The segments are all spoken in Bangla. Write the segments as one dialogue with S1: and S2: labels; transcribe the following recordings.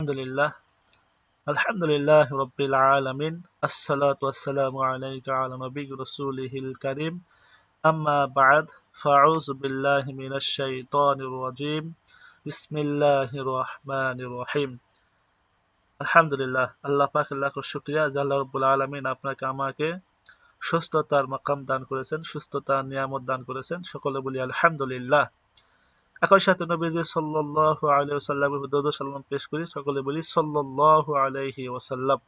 S1: আলহামদুলিল্লাহ আলহামদুলিল্লাহ রব্বিল আলামিন আসসালাতু ওয়াসসালামু আলাইকা আলা নবিয়্যি রাসূলিহিল কারীম আম্মা বা'দ ফাআউযু বিল্লাহি মিনাশ শাইতানির রাজীম বিসমিল্লাহির রহমানির রহিম আলহামদুলিল্লাহ আল্লাহ পাকের লাখ শুকরিয়া যে আল্লাহ রাব্বুল আলামিন আপনাকে আমাকে সুস্থতার মাকাম দান করেছেন, সুস্থতার নিয়ামত দান করেছেন। সকলে বলি আলহামদুলিল্লাহ। একই সাথে নবীজি সাল্লাল্লাহু আলাইহি ওয়াসাল্লামের দরুদ ও সালাম পেশ করি, সকলে বলি সাল্লাল্লাহু আলাইহি ওয়াসাল্লাম।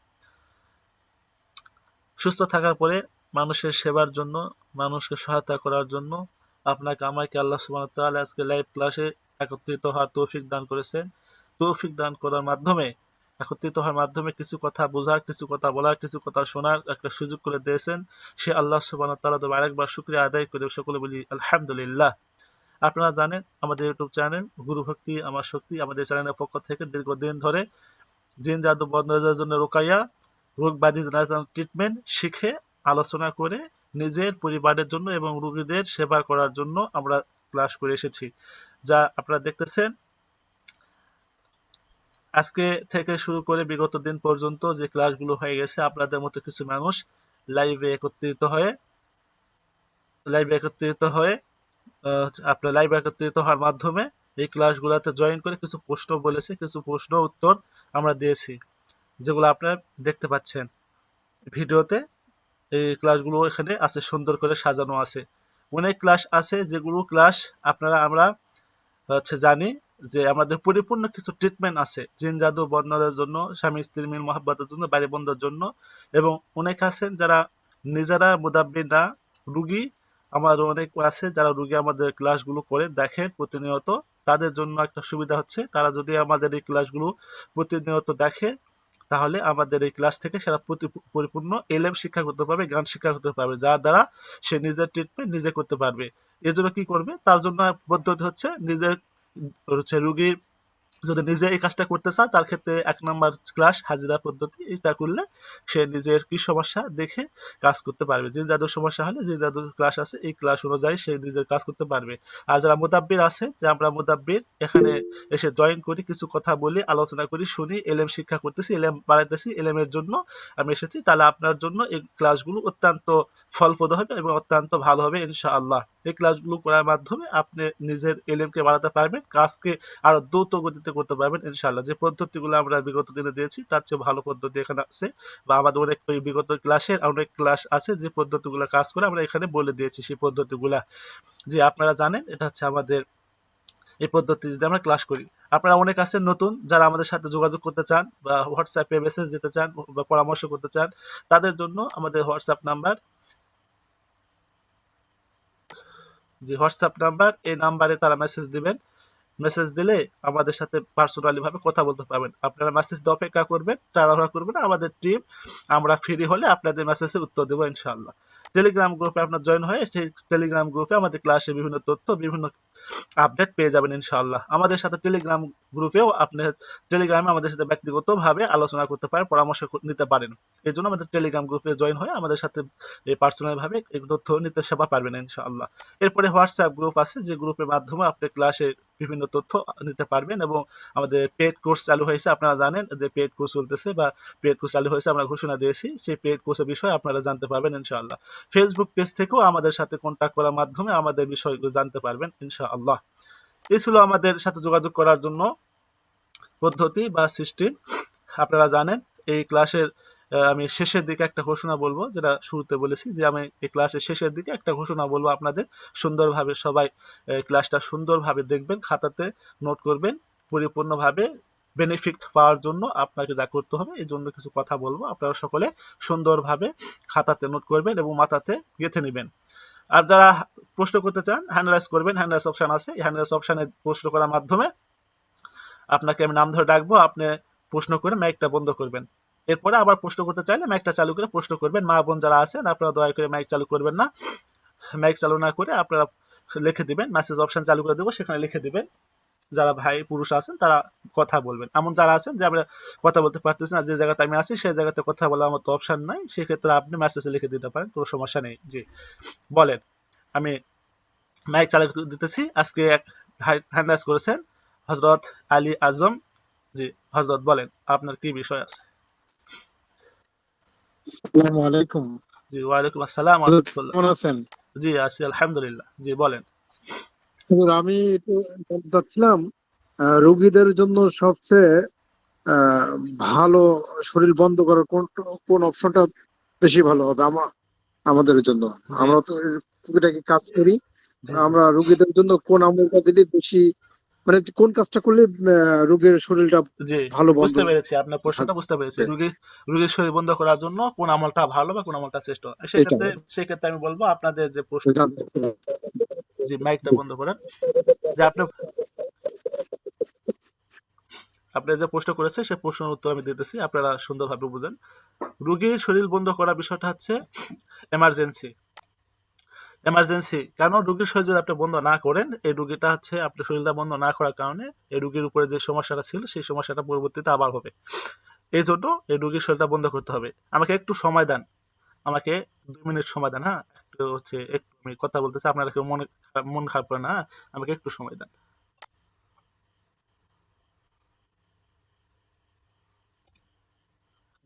S1: সুস্থ থাকার পরে মানুষের সেবার জন্য, মানুষকে সহায়তা করার জন্য আপনাকে আমাকে আল্লাহ সুবহানাহু ওয়া তাআলা আজকে লাইভ ক্লাসে একত্রিত হওয়ার তৌফিক দান করেছেন। তৌফিক দান করার মাধ্যমে, একত্রিত হওয়ার মাধ্যমে কিছু কথা বোঝার, কিছু কথা বলার, কিছু কথা শোনার একটা সুযোগ করে দিয়েছেন। সে আল্লাহ সুবহানাহু ওয়া তাআলার আরেকবার শুকরিয়া আদায় করে সকলে বলি আলহামদুলিল্লাহ। আপনারা জানেন আমাদের ইউটিউব চ্যানেল গুরু ভক্তি আমার শক্তি, আমাদের চ্যানেলের পক্ষ থেকে দীর্ঘদিন ধরে জিন জাদু বন্ধের জন্য রোকাইয়া, রোগ ব্যাধি ট্রিটমেন্ট শিখে, আলোচনা করে নিজের পরিবারের জন্য এবং রোগীদের সেবা করার জন্য আমরা ক্লাস করে এসেছি, যা আপনারা দেখতেছেন। আজকে থেকে শুরু করে বিগত দিন পর্যন্ত যে ক্লাসগুলো হয়ে গেছে, আপনাদের মতো কিছু মানুষ লাইভে একত্রিত হয়ে আপনার লাইভ একত্রিত হওয়ার মাধ্যমে এই ক্লাসগুলোতে জয়েন করে কিছু প্রশ্ন বলেছে, কিছু প্রশ্ন উত্তর আমরা দিয়েছি, যেগুলো আপনারা দেখতে পাচ্ছেন ভিডিওতে। এই ক্লাসগুলো এখানে আছে, সুন্দর করে সাজানো আছে। অনেক ক্লাস আছে যেগুলো ক্লাস আমরা জানি যে আমাদের পরিপূর্ণ কিছু ট্রিটমেন্ট আছে জিন জাদু বন্ধনের জন্য, স্বামী স্ত্রী মিল মহাব্বতের জন্য, বাড়ি বন্ধের জন্য। এবং অনেক আছেন যারা নিজেরা মুদাব্বির না, রুগী। আমাদের অনেক আছে যারা রুগী আমাদের ক্লাসগুলো করে দেখেন প্রতিনিয়ত। তাদের জন্য একটা সুবিধা হচ্ছে, তারা যদি আমাদের এই ক্লাসগুলো প্রতিনিয়ত দেখে, তাহলে আমাদের এই ক্লাস থেকে সেটা পরিপূর্ণ এলএম শিক্ষা করতে পারবে, জ্ঞান শিক্ষা করতে পারবে, যার দ্বারা সে নিজের ট্রিটমেন্ট নিজে করতে পারবে। এর জন্য কি করবে? তার জন্য পদ্ধতি হচ্ছে রুগীর যদি নিজে এই কাজটা করতে চায়, তার ক্ষেত্রে ১ নাম্বার ক্লাস হাজিরা পদ্ধতি। এটা করলে সে নিজের কি সমস্যা দেখে কাজ করতে পারবে। যে যাদের সমস্যা হলে যে যাদের ক্লাস আছে, এই ক্লাস অনুযায়ী সে নিজের কাজ করতে পারবে। আর যারা মুদাব্বির আছে, যে আমরা মুদাব্বির এখানে এসে জয়েন করি, কিছু কথা বলি, আলোচনা করি, শুনি, এলএম শিক্ষা করতেছি, এলএম বাড়াইতেছি, এলএম এর জন্য আমি এসেছি। তাহলে আপনার জন্য এই ক্লাসগুলো অত্যন্ত ফলপ্রদ হবে এবং অত্যন্ত ভালো হবে ইনশাআল্লাহ। এই ক্লাসগুলো করার মাধ্যমে আপনি নিজের এলএমকে বাড়াতে পারবেন, কাজকে আরো দ্রুত গতিতে করতে পারবেন ইনশাআল্লাহ। যে পদ্ধতিগুলো আমরা বিগত দিনে দিয়েছি, তার চেয়ে ভালো পদ্ধতি এখানে আছে, বা আমাদের অনেক বিগত ক্লাসের অনেক ক্লাস আছে যে পদ্ধতিগুলো কাজ করে আমরা এখানে বলে দিয়েছি। সেই পদ্ধতিগুলা যে আপনারা জানেন, এটা হচ্ছে আমাদের এই পদ্ধতিতে আমরা ক্লাস করি। আপনারা অনেক আছেন নতুন, যারা আমাদের সাথে যোগাযোগ করতে চান বা হোয়াটসঅ্যাপে মেসেজ দিতে চান বা পরামর্শ করতে চান, তাদের জন্য আমাদের হোয়াটসঅ্যাপ নাম্বার, এই নাম্বারে তারা মেসেজ দিবেন। মেসেজ দিলে আমাদের সাথে পার্সোনালি ভাবে কথা বলতে পারবেন। আপনারা মেসেজ দিয়ে অপেক্ষা করবেন, তাড়াহুড়া করবেন না। আমাদের টিম আমরা ফ্রি হলে আপনাদের মেসেজের উত্তর দেবো ইনশাআল্লাহ। টেলিগ্রাম গ্রুপে আপনার জয়েন হয়ে সেই টেলিগ্রাম গ্রুপে আমাদের ক্লাসে বিভিন্ন তথ্য, বিভিন্ন আপডেট পেয়ে যাবেন ইনশাআল্লাহ। আমাদের সাথে টেলিগ্রাম গ্রুপেও আপনি টেলিগ্রামে আমাদের সাথে ব্যক্তিগতভাবে আলোচনা করতে পারেন, পরামর্শ নিতে পারেন। এই জন্য আমাদের টেলিগ্রাম গ্রুপে জয়েন হয়ে আমাদের সাথে পার্সোনাল ভাবে এই তথ্য নিতে সেবা পারবেন ইনশাআল্লাহ। এরপরে হোয়াটসঅ্যাপ গ্রুপ আছে, যে গ্রুপের মাধ্যমে আপনি ক্লাসে বিভিন্ন তথ্য নিতে পারবেন। এবং আমাদের পেড কোর্স চালু হয়েছে, আপনারা জানেন যে পেড কোর্স চলতেছে বা পেড কোর্স চালু হয়েছে, আমরা ঘোষণা দিয়েছি। সেই পেড কোর্সের বিষয়ে আপনারা জানতে পারবেন ইনশাআল্লাহ। ফেসবুক পেজ থেকেও আমাদের সাথে কন্ট্যাক্ট করার মাধ্যমে আমাদের বিষয়গুলো জানতে পারবেন ইনশাআল্লাহ। এই ছিল আমাদের সাথে যোগাযোগ করার জন্য পদ্ধতি বা সিস্টেম। আপনারা জানেন এই ক্লাসের আমি শেষের দিকে একটা ঘোষণা বলবো, যেটা শুরুতে বলেছি যে আমি এই ক্লাসের শেষের দিকে একটা ঘোষণা বলবো আপনাদের। সুন্দরভাবে সবাই ক্লাসটা সুন্দরভাবে দেখবেন, খাতাতে নোট করবেন। পরিপূর্ণভাবে বেনিফিট পাওয়ার জন্য আপনাকে যা করতে হবে, এই জন্য কিছু কথা বলবো। আপনারা সকলে সুন্দরভাবে খাতাতে নোট করবেন এবং মাথাতে গেঁথে নেবেন। আর যারা প্রশ্ন করতে চান, হ্যান্ড রাইজ করবেন, হ্যান্ড রাইজ অপশন আছে। এই হ্যান্ড রাইজ অপশনে প্রশ্ন করার মাধ্যমে আপনাকে আমি নাম ধরে ডাকবো, আপনি প্রশ্ন করে মাইকটা বন্ধ করবেন। এরপরে আবার প্রশ্ন করতে চাইলে মাইকটা চালু করে প্রশ্ন করবেন। মা বোন যারা আছেন, আপনারা দয়া করে মাইক চালু করবেন না। মাইক চালু না করে আপনারা লিখে দিবেন, মেসেজ অপশন চালু করে দেবো, সেখানে লিখে দিবেন। যারা ভাই পুরুষ আছেন তারা কথা বলবেন। এমন যারা আছেন যে আমরা কথা বলতে পারতেছি না, যে জায়গাতে আমি আছি সেই জায়গাতে কথা বলার মতো অপশন নাই, সেক্ষেত্রে আপনি মেসেজে লিখে দিতে পারেন, কোনো সমস্যা নেই। জি বলেন। আমি মাইক চালু দিতেছি। আজকে হ্যান্ড রাইজ করেছেন হজরত আলী আজম জি হযরত বলেন আপনার কি বিষয় আছে?
S2: আসসালামু আলাইকুম।
S1: জি ওয়ালাইকুম আসসালাম ওয়া
S2: হুজুর
S1: রাহমাতুল্লাহ।
S2: কেমন আছেন?
S1: জি আছি আলহামদুলিল্লাহ। জি বলেন।
S2: হুজুর আমি একটু জানতে চাচ্ছিলাম রোগীদের জন্য সবচেয়ে আহ, ভালো শরীর বন্ধ করার কোন অপশনটা বেশি ভালো হবে আমাদের জন্য।
S1: জি,
S2: আমরা তো টুকিটাকি কাজ করি।
S1: জি, জি,
S2: আমরা রোগীদের জন্য কোন আমলটা দিলে বেশি, মানে কোন কাজটা করলে রোগীর শরীরটা
S1: জি
S2: ভালো বন্ধ
S1: বুঝতে পেরেছি। আপনার প্রশ্নটা বুঝতে পেরেছি।
S2: থাকবে?
S1: রোগীর শরীর বন্ধ করার জন্য কোন আমলটা ভালো বা কোন আমলটা শ্রেষ্ঠ?
S2: এটা
S1: সেক্ষেত্রে আমি বলব আপনাদের যে প্রশ্ন
S2: জানতে চাচ্ছিলাম।
S1: জি মাইকটা
S2: জি।
S1: বন্ধ করেন। যে আপনি যে প্রশ্ন করেছেন সে প্রশ্নের উত্তর আমি দিতেছি। আপনারা সুন্দরভাবে বুঝেন। রোগীর শরীর বন্ধ করার বিষয়টা হচ্ছে এমার্জেন্সি। এমার্জেন্সি কারণ রোগীর শরীর যদি আপনি বন্ধ না করেন, এই রোগীটা হচ্ছে আপনার শরীরটা বন্ধ না করার কারণে এই রোগীর উপরে যে সমস্যাটা ছিল সেই সমস্যাটা পরবর্তীতে আবার হবে। এই জন্য এই রোগীর শরীরটা বন্ধ করতে হবে। আমাকে একটু সময় দেন। আমাকে 2 মিনিট সময় দেন। হ্যাঁ, একটু আমি কথা বলতেছি, আপনারা কেউ মন খারাপ করেন না। হ্যাঁ, আমাকে একটু সময় দেন।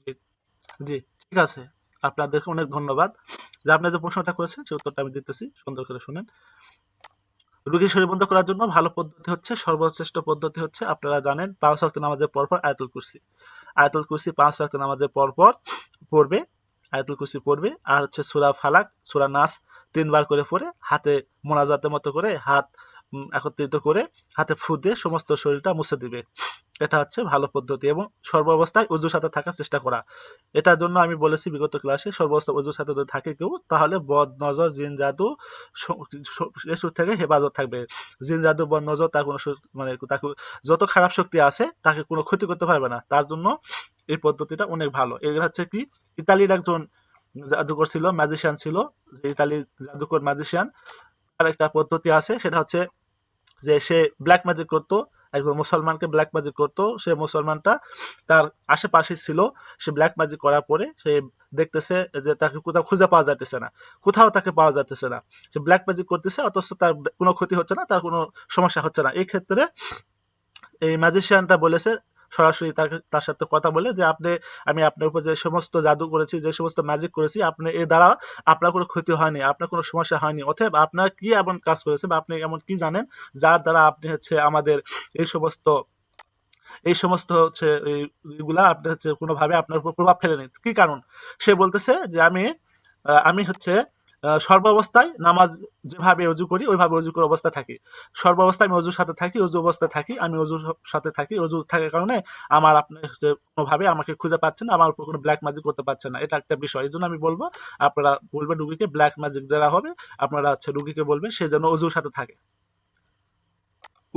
S1: জি, জি, ঠিক আছে। আপনাদেরকে অনেক ধন্যবাদ। যে আপনি যে প্রশ্নটা করেছেন সেই উত্তরটা আমি দিতেছি, সুন্দর করে শুনেন। রোগী শরীর বন্ধ করার জন্য ভালো পদ্ধতি হচ্ছে, সর্বশ্রেষ্ঠ পদ্ধতি হচ্ছে আপনারা জানেন ৫ ওয়াক্ত নামাজের পরপর আয়াতুল কুরসি। আয়াতুল কুরসি ৫ ওয়াক্ত নামাজের পরপর পড়বে। আয়াতুল কুরসি পড়বে আর হচ্ছে সূরা ফালাক, সূরা নাস ৩ বার করে পড়ে হাতে মোনাজাতের মতো করে হাত একত্রিত করে হাতে ফু দিয়ে সমস্ত শরীরটা মুছে দিবে। এটা হচ্ছে ভালো পদ্ধতি এবং সর্বাবস্থায় অজুর সাথে থাকার চেষ্টা করা। এটার জন্য আমি বলেছি বিগত ক্লাসে সর্বাবস্থায় অজুর সাথে যদি থাকে কেউ তাহলে বদ নজর, জিন জাদু এসব থেকে হেফাজত থাকবে। জিন জাদু বদ নজর তার কোনো মানে তাকে যত খারাপ শক্তি আছে তাকে কোনো ক্ষতি করতে পারবে না। তার জন্য এই পদ্ধতিটা অনেক ভালো। এর হচ্ছে কি ইতালির একজন জাদুকর ছিল, ম্যাজিশিয়ান ছিল, যে ইতালির জাদুকর ম্যাজিশিয়ান তার একটা পদ্ধতি আছে সেটা হচ্ছে যে সে ব্ল্যাক ম্যাজিক করতো, একজন মুসলমানকে ব্ল্যাক ম্যাজিক করতো। সে মুসলমানটা তার আশেপাশে ছিল। সে ব্ল্যাক ম্যাজিক করার পরে সে দেখতেছে যে তাকে কোথাও খুঁজে পাওয়া যাইতেছে না, কোথাও তাকে পাওয়া যাইতেছে না। সে ব্ল্যাক ম্যাজিক করতেছে অথচ তার কোনো ক্ষতি হচ্ছে না, তার কোনো সমস্যা হচ্ছে না। এই ক্ষেত্রে এই ম্যাজিশিয়ানটা বলেছে সরাসরি তার সাথে কথা বলে যে আমি আপনার উপর যে সমস্ত জাদু করেছি, যে সমস্ত ম্যাজিক করেছি, আপনি এর দ্বারা আপনার কোনো ক্ষতি হয়নি, আপনার কোনো সমস্যা হয়নি। অতএব আপনার কি এমন কাজ করেছে বা আপনি এমন কি জানেন যার দ্বারা আপনি হচ্ছে আমাদের এই সমস্ত এই সমস্ত হচ্ছে এইগুলা আপনি হচ্ছে কোনোভাবে আপনার উপর প্রভাব ফেলেনি, কি কারণ? সে বলতেছে যে আমি হচ্ছে সর্বাবস্থায় নামাজ যেভাবে অজু করি ওইভাবে অজু করে অবস্থা থাকি। সর্বাবস্থায় আমি অজুর সাথে থাকি, অজু অবস্থায় থাকি, আমি অজুর সাথে থাকি, অজু থাকার কারণে আমার আপনি হচ্ছে কোনোভাবে আমাকে খুঁজে পাচ্ছেন না, আমার উপর কোনো ব্ল্যাক ম্যাজিক করতে পারছেন না। এটা একটা বিষয়। এই জন্য আমি বলবো আপনারা বলবেন রুগীকে ব্ল্যাক ম্যাজিক যারা হবে আপনারা হচ্ছে রুগীকে বলবেন সে যেন অজুর সাথে থাকে।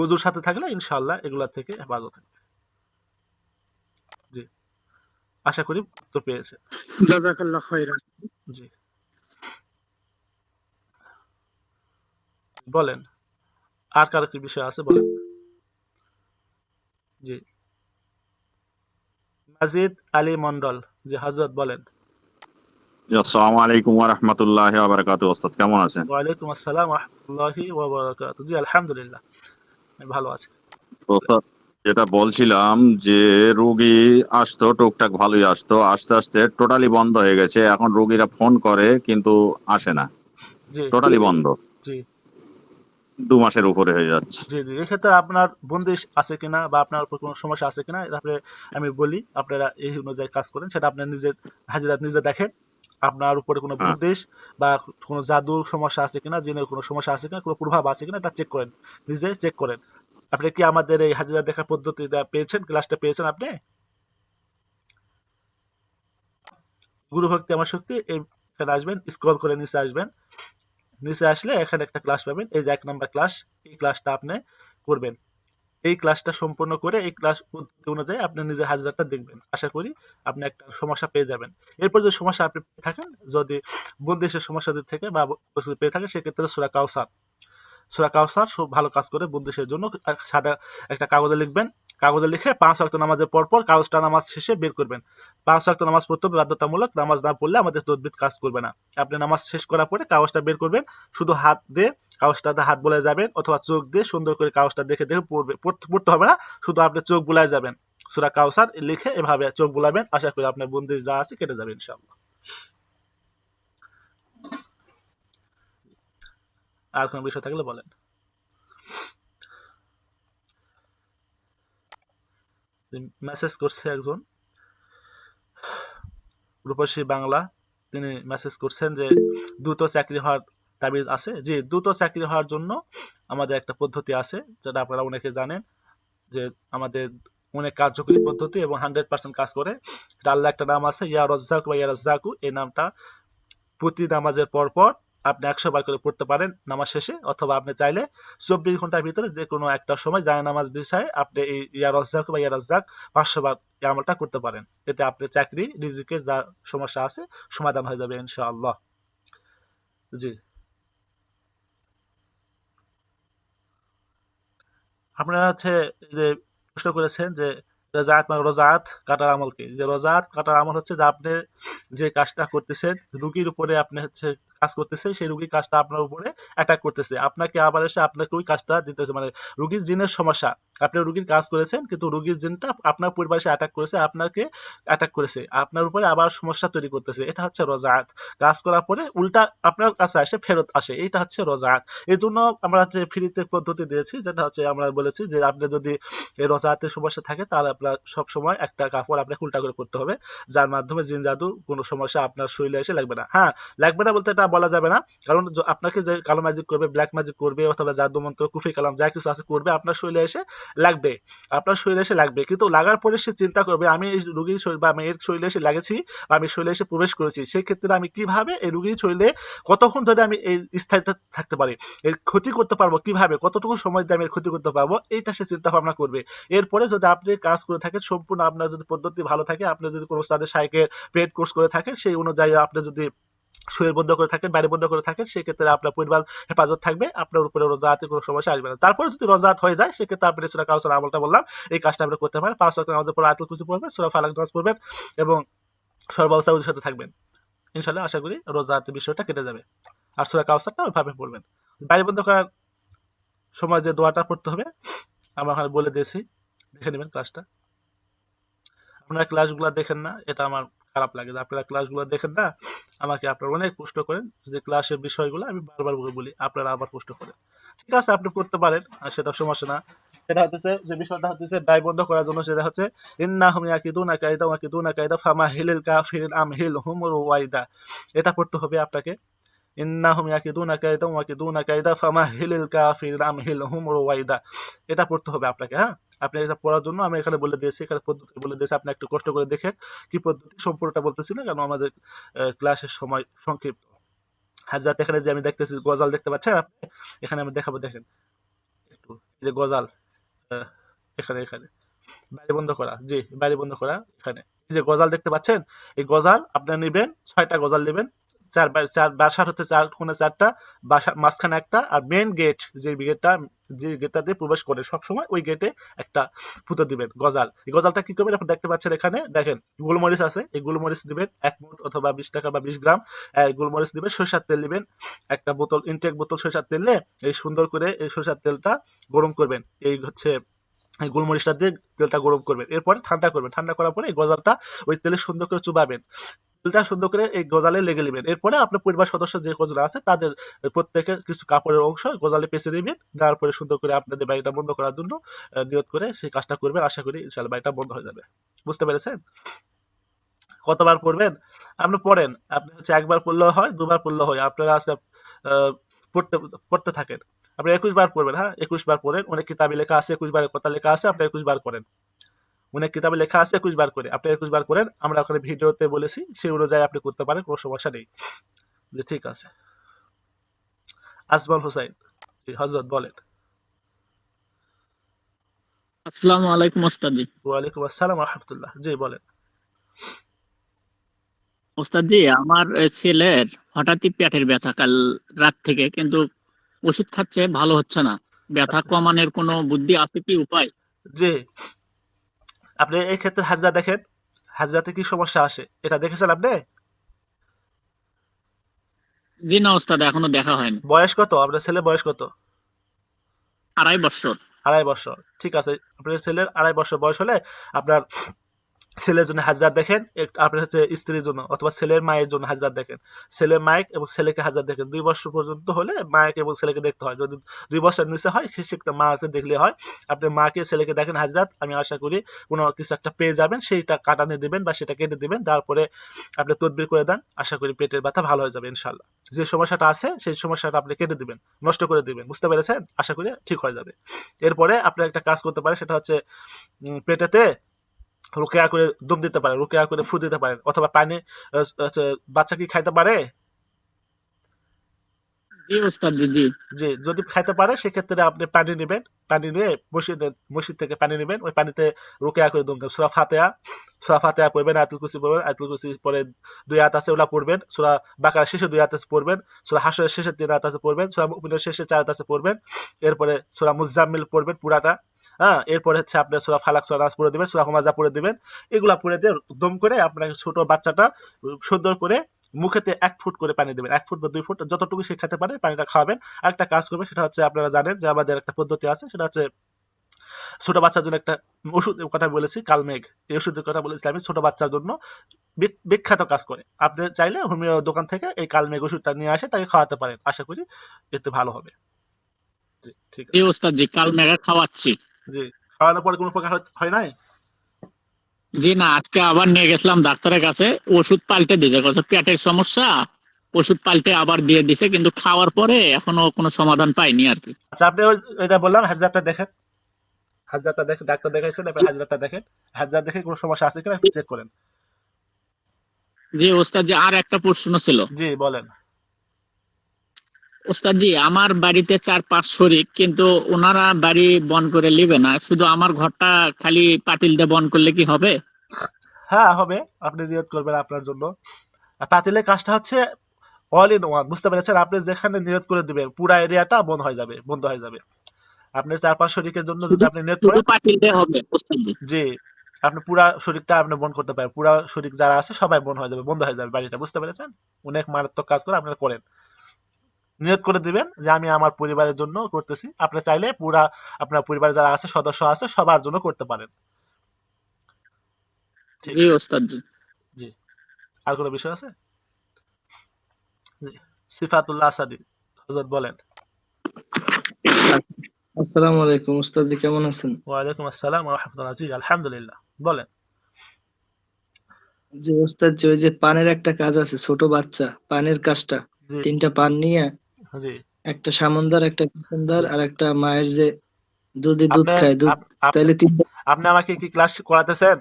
S1: অজুর সাথে থাকলে ইনশাল্লাহ এগুলা থেকে হেফাজত থাকবে। জি, আশা করি উত্তর পেয়েছে।
S2: জাযাকাল্লাহ খাইরান।
S1: জি, বলেন। আর কারো কি বিষয় আছে বলেন। জি, মাজিদ আলী মন্ডল। জি হজরত বলেন।
S3: জি, আসসালামু আলাইকুম ওয়া রাহমাতুল্লাহি ওয়া বারাকাতুহু। ওস্তাদ কেমন আছেন?
S1: ওয়ালাইকুম আসসালাম রহমতুল্লাহি ওয়া জি আলহামদুলিল্লাহ, আমি ভালো আছি।
S3: তো ওস্তাদ, যেটা বলছিলাম যে রোগী আসতো টুকটাক ভালোই আসতো, আস্তে আস্তে টোটালি বন্ধ হয়ে গেছে। এখন রোগীরা ফোন করে কিন্তু আসে না,
S1: জি,
S3: টোটালি বন্ধ।
S1: জি,
S3: 2 মাসের উপরে হয়ে যাচ্ছে।
S1: জি, জি, এক্ষেত্রে আপনার বন্দিশ আছে কিনা বা আপনার উপর কোনো সমস্যা আছে কিনা তারপরে আমি বলি আপনারা এই অনুযায়ী কাজ করেন, সেটা আপনার নিজের হাজিরাত নিজে দেখেন। আপনার উপরে কোনো
S3: হ্যাঁ,
S1: বন্দিশ বা কোনো জাদুর সমস্যা আছে কিনা, জিনের কোনো সমস্যা আছে কিনা, কোনো প্রভাব আছে কিনা এটা চেক করেন, নিজে চেক করেন। আপনি কি আমাদের এই হাজিরা দেখার পদ্ধতিটা পেয়েছেন, ক্লাসটা পেয়েছেন আপনি? গুরু ভক্তি আমার শক্তি এখানে আসবেন, স্ক্রল করে নিচে আসবেন। নিচে আসলে এখানে একটা ক্লাস পাবেন, এই যে 1 নম্বর ক্লাস। এই ক্লাসটা আপনি করবেন। এই ক্লাসটা সম্পূর্ণ করে এই ক্লাস পদ্ধতি অনুযায়ী আপনি নিজের হাজিরাটা দেখবেন। আশা করি আপনি একটা সমস্যা পেয়ে যাবেন। এরপর যে সমস্যা আপনি পেয়ে থাকেন, যদি বন্দিশের সমস্যা যদি থেকে বা কিছু পেয়ে থাকেন সেক্ষেত্রে সূরা কাউসার, সূরা কাউসার খুব ভালো কাজ করে বন্দিশের জন্য। সাদা একটা কাগজে লিখবেন। কাগজে লিখে ৫ ওয়াক্ত নামাজের পরপর কাগজটা নামাজ শেষে বের করবেন। ৫ ওয়াক্ত নামাজ পড়তে হবে বাধ্যতামূলক। নামাজ না পড়লে আমাদের তদবির কাজ করবে না। আপনি নামাজ শেষ করার পরে কাগজটা বের করবেন। শুধু হাত দিয়ে কাগজটাতে হাত বুলায় যাবেন অথবা চোখ দিয়ে সুন্দর করে কাগজটা দেখে দেখে পড়তে হবে না। শুধু আপনি চোখ বুলায় যাবেন। সূরা কাউসার লিখে এভাবে চোখ বুলাবেন, আশা করি আপনার বন্দিশ যা আছে কেটে যাবে ইনশাআল্লাহ। আর কোনো বিষয় থাকলে বলেন। মেসেজ করছে একজন রূপসী বাংলা, তিনি মেসেজ করছেন যে দ্রুত চাকরি হওয়ার তাবিজ আছে। যে দ্রুত চাকরি হওয়ার জন্য আমাদের একটা পদ্ধতি আছে, যেটা আপনারা অনেকে জানেন, যে আমাদের অনেক কার্যকরী পদ্ধতি এবং 100% কাজ করে। এটা আল্লাহ একটা নাম আছে, ইয়া রজ্জাক বা ইয়া রাজ্জাকু। এই নামটা প্রতি নামাজের পর পর আপনি 100 বার করে পড়তে পারেন নামাজ শেষে, অথবা আপনি চাইলে 24 ঘন্টার ভিতরে যে কোনো একটা সময় যায় নামাজ বিছায় আপনি এই ইয়া রজ্জাক বা ইয়া রাজ্জাক 500 বার এই আমলটা করতে পারেন। এতে আপনার চাকরি রিজিকের যা সমস্যা আছে সমাধান হয়ে যাবে ইনশাআল্লাহ। জি, আপনারা হচ্ছে যে প্রশ্ন করেছেন যে রাজাত মানে রোজাত কাটার আমল কি? যে রোজাত কাটার আমল হচ্ছে যে আপনি যে কাজটা করতেছেন, রুগীর উপরে আপনি হচ্ছে কাজ করতেছেন, সেই রুগীর কাজটা আপনার উপরে অ্যাটাক করতেছে, আপনাকে আবার এসে আপনাকে ওই কাজটা দিতেছে, মানে রুগীর জিনের সমস্যা, আপনি রুগীর কাজ করেছেন কিন্তু রুগীর জিনটা আপনার পরিবারে এসে অ্যাটাক করেছে, আপনাকে অ্যাটাক করেছে, আপনার উপরে আবার সমস্যা তৈরি করতেছে, এটা হচ্ছে রোজাত। কাজ করার পরে উল্টা আপনার কাছে আসে, ফেরত আসে, এইটা হচ্ছে রোজাত। এই জন্য আমরা হচ্ছে ফ্রিতে পদ্ধতি দিয়েছি, যেটা হচ্ছে আমরা বলেছি যে আপনি যদি এই রোজাতের সমস্যা থাকে তাহলে আপনার সবসময় একটা কাপড় আপনাকে উল্টা করে করতে হবে, যার মাধ্যমে জিন জাদু কোনো সমস্যা আপনার শরীরে এসে লাগবে না। হ্যাঁ, লাগবে না বলতে এটা বলা যাবে না, কারণ আপনাকে যে কালো ম্যাজিক করবে, ব্ল্যাক ম্যাজিক করবে, অথবা জাদু মন্ত্র কুফি কালাম যা কিছু আছে করবে, আপনার শরীরে এসে লাগবে, আপনার শরীরে এসে লাগবে, কিন্তু লাগার পরে সে চিন্তা করবে আমি এই রুগীর শরীর বা আমি এর শরীরে এসে লাগেছি বা আমি শরীরে এসে প্রবেশ করেছি, সেই ক্ষেত্রে আমি কিভাবে এই রুগীর শরীরে কতক্ষণ ধরে আমি এই স্থায়িত্ব থাকতে পারি, এর ক্ষতি করতে পারবো কিভাবে, কতটুকু সময় দিয়ে আমি এর ক্ষতি করতে পারবো, এইটা সে চিন্তা ভাবনা করবে। এরপরে যদি আপনি কাজ করে থাকেন সম্পূর্ণ, আপনার যদি পদ্ধতি ভালো থাকে, আপনি যদি কোনো উস্তাদের সাহায্যে পেড কোর্স করে থাকেন, সেই অনুযায়ী আপনি যদি শরীর বন্ধ করে থাকেন, বাইরে বন্ধ করে থাকেন, সেক্ষেত্রে আপনার পরিবার হেফাজত থাকবে, আপনার উপরে রোজাতে কোনো সমস্যা আসবে না। তারপরে যদি রোজাত হয়ে যায় সেক্ষেত্রে আপনি সূরা কাউসার আমলটা বললাম, এই কাজটা আপনি করতে পারেন। 5 ওয়াক্ত নামাজের পর আয়াতুল কুরসি পড়বেন, সূরা ফালাক নামাজ পড়বেন এবং সর্বাবস্থায় ওদের সাথে থাকবেন। ইনশাআল্লাহ আশা করি রোজাতে বিষয়টা কেটে যাবে। আর সূরা কাউসারটা ওইভাবে পড়বেন। বাইরে বন্ধ করার সময় যে দোয়াটা পড়তে হবে আমরা ওখানে বলে দিয়েছি, দেখে নেবেন ক্লাসটা। আপনারা ক্লাসগুলো দেখেন না, এটা আমার খারাপ লাগে যে আপনারা ক্লাসগুলো দেখেন না, আমাকে আপনারা অনেক প্রশ্ন করেন যে ক্লাসের বিষয়গুলো আমি বারবার করে বলি, আপনারা আবার প্রশ্ন করেন। ঠিক আছে, আপনি করতে পারেন, আর সেটা সমস্যা না। সেটা হচ্ছে যে বিষয়টা হচ্ছে ব্যয় বন্ধ করার জন্য, সেটা হচ্ছে ইন্নাহুম ইয়াকিদুনা কায়দা ওয়াকিদুনা কায়দা ফামাহিলিল কাফিরিন আমহিলহুম রুওয়াইদা, এটা পড়তে হবে আপনাকে। ইন্নাহুম ইয়াকিদুনা কায়দা ওয়াকিদুনা কায়দা ফামাহিলিল কাফিরিন আমহিলহুম রুওয়াইদা, এটা পড়তে হবে আপনাকে। হ্যাঁ, আপনি এটা পড়ার জন্য আমি এখানে বলে দিয়েছি, এখানে পদ্ধতি বলে দিয়েছি, আপনি একটু কষ্ট করে দেখেন কি পদ্ধতি, সম্পূর্ণটা বলতেছি না কারণ আমাদের ক্লাসের সময় সংক্ষিপ্ত। হাজরাত এখানে যে আমি দেখতেছি গজাল দেখতে পাচ্ছেন আপনি, এখানে আমি দেখাবো, দেখেন একটু, এই যে গজাল, আহ, এখানে এখানে বাইরে বন্ধ করা, জি বাইরে বন্ধ করা, এখানে এই যে গজাল দেখতে পাচ্ছেন, এই গজাল আপনার নেবেন, 6টা গজাল নেবেন, চার বাসার হচ্ছে 4 কোণে 4টা, বাসার মাঝখানে একটা, আর মেন গেট যে গেটটা দিয়ে প্রবেশ করে সবসময় ওই গেটে একটা পুঁতে দিবেন গজাল। এই গজালটা কি করবেন আপনি দেখতে পাচ্ছেন, এখানে দেখেন গোলমরিচ আছে, এই গোলমরিচ দিবেন 1 মুঠ অথবা 20 টাকা বা 20 গ্রাম গোলমরিচ দিবেন, সরিষার তেল দিবেন একটা বোতল, ইনটেক বোতল সরিষার তেল নিয়ে এই সুন্দর করে এই সরিষার তেলটা গরম করবেন, এই হচ্ছে এই গোলমরিচটা দিয়ে তেলটা গরম করবেন, এরপরে ঠান্ডা করবেন, ঠান্ডা করার পরে এই গজালটা ওই তেলে সুন্দর করে চুবাবেন, তেলটা সুন্দর করে এই গজালে লেগে নেবেন। এরপরে আপনার পরিবার সদস্য যে কজন আছে তাদের প্রত্যেকের কিছু কাপড়ের অংশ গজালে পেঁচে দিবেন, দেওয়ার পরে সুন্দর করে আপনাদের বাড়িটা বন্ধ করার জন্য নিয়ত করে সেই কাজটা করবেন, আশা করি ইনশাআল্লাহ বাড়িটা বন্ধ হয়ে যাবে। বুঝতে পেরেছেন? কতবার পড়বেন আপনি পড়েন, আপনি হচ্ছে একবার পড়লেও হয়, দুবার পড়লেও হয়, আপনারা আস্তে পড়তে পড়তে থাকেন। আপনি 21 বার পড়বেন, হ্যাঁ 21 বার পড়েন, অনেক কিতাবে লেখা আছে 21 বারের কথা লেখা আছে, আপনি 21 বার করেন, অনেক কিতাবে লেখা আছে 21 বার করে, আপনি 21 বার করেন, আমরা ওখানে ভিডিওতে বলেছি সেই অনুযায়ী আপনি করতে পারেন, কোনো সমস্যা নেই। যে ঠিক আছে, আজমল হোসাইন, জি হজরত বলেন।
S4: আসসালামু আলাইকুম ওস্তাদ জি।
S1: ওয়ালাইকুম আসসালাম রহমতুল্লাহ, জি বলেন।
S4: ওস্তাদ জি, আমার ছেলের হঠাৎই পেটের ব্যথা কাল রাত থেকে, কিন্তু ওষুধ খাচ্ছে, ভালো হচ্ছে না। ব্যথা
S1: আচ্ছা,
S4: কমানোর কোনো বুদ্ধি আছে কি, উপায়?
S1: জি আপনি এই ক্ষেত্রে হাজরা দেখেন, হাজরাতে কি সমস্যা আসে এটা দেখেছেন আপনি?
S4: জি না ওস্তাদ, এখনো দেখা হয়নি।
S1: বয়স কত আপনার ছেলে, বয়স কত?
S4: 2.5 বছর।
S1: 2.5 বছর, ঠিক আছে। আপনার ছেলের 2.5 বছর বয়স হলে আপনার ছেলের জন্য হাজরাত দেখেন, আপনার হচ্ছে স্ত্রীর জন্য অথবা ছেলের মায়ের জন্য হাজরাত দেখেন। ছেলের মায়ের এবং ছেলেকে হাজরাত দেখেন। 2 বছর পর্যন্ত হলে মায়েকে এবং ছেলেকে দেখতে হয়। যদি 2 বছর নিচে হয় সেক্ষেত্রে মাকে দেখলে হয়। আপনি মাকে ছেলেকে দেখেন হাজরাত, আমি আশা করি কোনো কিছু একটা পেয়ে যাবেন, সেইটা কাটানে দিবেন বা সেটা কেটে দিবেন, তারপরে আপনি তদবির করে দেন, আশা করি পেটের ব্যথা ভালো হয়ে যাবে ইনশাল্লাহ। যে সমস্যাটা আছে সেই সমস্যাটা আপনি কেটে দিবেন, নষ্ট করে দিবেন, বুঝতে পেরেছেন? আশা করি ঠিক হয়ে যাবে। এরপরে আপনি একটা কাজ করতে পারেন, সেটা হচ্ছে পেটেতে রুকেয়া করে দম দিতে পারেন, রুকেয়া করে ফু দিতে পারেন, অথবা পানি। হচ্ছে, বাচ্চা কি খাইতে পারে?
S4: জি ওস্তাদ জি জি।
S1: জি, যদি খাইতে পারে সেক্ষেত্রে আপনি পানি নেবেন, পানি নিয়ে মসজিদ থেকে পানি নেবেন, ওই পানিতে রুকেয়া করে দম দেবেন। সূরা ফাতিহা পড়বেন, আয়াতুল কুরসি পড়বেন, আয়াতুল কুরসি পরে 2 আয়াত আছে ওগুলা পড়বেন, সূরা বাকারার শেষে 2 আয়াত আছে পড়বেন, সূরা হাশরের শেষে 3 আয়াত আছে পড়বেন, সূরা মুমিনের শেষে 4 আয়াত আছে পড়বেন। এরপরে সূরা মুজাম্মিল পড়বেন পুরাটা। হ্যাঁ, এরপরে হচ্ছে আপনি সূরা ফালাক, সূরা নাস পড়ে দিবেন, সূরা হুমাজা পড়ে দিবেন। এগুলা পড়ে দিয়ে দম করে আপনার ছোট বাচ্চাটা সুন্দর করে মুখেতে 1 ফুট করে পানি দেবেন, 1 ফুট বা 2 ফুট যতটুকু সে খেতে পারে পানিটা খাওয়াবেন। আরেকটা কাজ করবেন, সেটা হচ্ছে আপনারা জানেন যে আমাদের একটা পদ্ধতি আছে, সেটা হচ্ছে ছোট বাচ্চার জন্য একটা ওষুধের কথা বলেছি, কালমেঘ। এই ওষুধের কথা বলেছি আমি, ছোট বাচ্চার জন্য বিখ্যাত কাজ করে। আপনি চাইলে হোমিও দোকান থেকে এই কালমেঘ ওষুধটা নিয়ে আসে তাকে খাওয়াতে পারেন, আশা করি এতে ভালো হবে। জি, ঠিক
S4: জি
S1: আছে।
S4: ওস্তাদ জি, কাল মেঘা খাওয়াচ্ছি।
S1: জি, খাওয়ানোর পরে কোনো উপকার হয় নাই?
S4: জি না, আজকে আবার নিয়ে গেছিলাম ডাক্তারের কাছে, ওষুধ পাল্টে দিয়েছে, বলছে পেটের সমস্যা, ওষুধ পাল্টে আবার দিয়ে দিছে, কিন্তু খাওয়ার পরে এখনো কোনো সমাধান পাইনি আর কি।
S1: আচ্ছা, আপনি এটা বললাম হাজারটা দেখেন, হাজারটা দেখেন, ডাক্তার দেখাইছেন, এবার হাজারটা দেখেন, হাজার দেখে কোনো সমস্যা আছে কিনা চেক করেন।
S4: জি ওস্তাদ জি, আর একটা প্রশ্ন ছিল।
S1: জি, বলেন।
S4: ওস্তাদ জি, আমার বাড়িতে 4-5 শরিক, কিন্তু ওনারা বাড়ি বন করে নিবে না, শুধু আমার ঘরটা খালি পাতিল দিয়ে বন করলে কি হবে?
S1: হ্যাঁ, হবে। আপনি নিয়ত করবেন আপনার জন্য। আর পাতিলের কাজটা হচ্ছে অল ইন ওয়ান, বুঝতে পেরেছেন? আপনি যেখানে নিয়ত করে দিবেন পুরা এরিয়াটা বন্ধ হয়ে যাবে। আপনি 4-5 শরিকের জন্য যদি
S4: শুধু
S1: আপনি নিয়ত
S4: শুধু
S1: করেন,
S4: পাতিল দিয়ে হবে ওস্তাদ জি?
S1: জি, আপনি পুরা শরিকটা আপনি বন্ধ করতে পারেন। পুরা শরিক যারা আছে সবাই বন্ধ হয়ে যাবে বাড়িটা, বুঝতে পেরেছেন? অনেক মারাত্মক কাজ করে আপনারা করেন। নিয়ত করে দিবেন যে আমি আমার পরিবারের জন্য করতেছি। আপনি চাইলে পুরা আপনার পরিবারে যারা আছে সদস্য আছে সবার জন্য করতে পারেন। ঠিক
S4: জি
S1: আছে।
S4: ওস্তাদ জি।
S1: জি। আর কোনো বিষয় আছে? জি। সিফাতুল্লাহ আসাদি হযরত বলেন।
S5: আসসালামু আলাইকুম উস্তাদ জি, কেমন আছেন?
S1: ওয়ালাইকুম আসসালাম ওয়া রাহমাতুল্লাহ। জি, আলহামদুলিল্লাহ। বলেন।
S5: জি উস্তাদ জি, ওই যে পানের একটা কাজ আছে, ছোট বাচ্চা পানের কাজটা,
S1: জি,
S5: 3টা পান নিয়ে,
S1: জি,
S5: একটা সামনদার, একটা পিছনদার,
S1: জি।
S5: আর একটা মায়ের যে দুধ
S1: আপনি
S5: খায়, দুধ,
S1: আপ আপনি
S5: তাইলে 3টা।
S1: আপনি আমাকে কি ক্লাস করাতেছেন?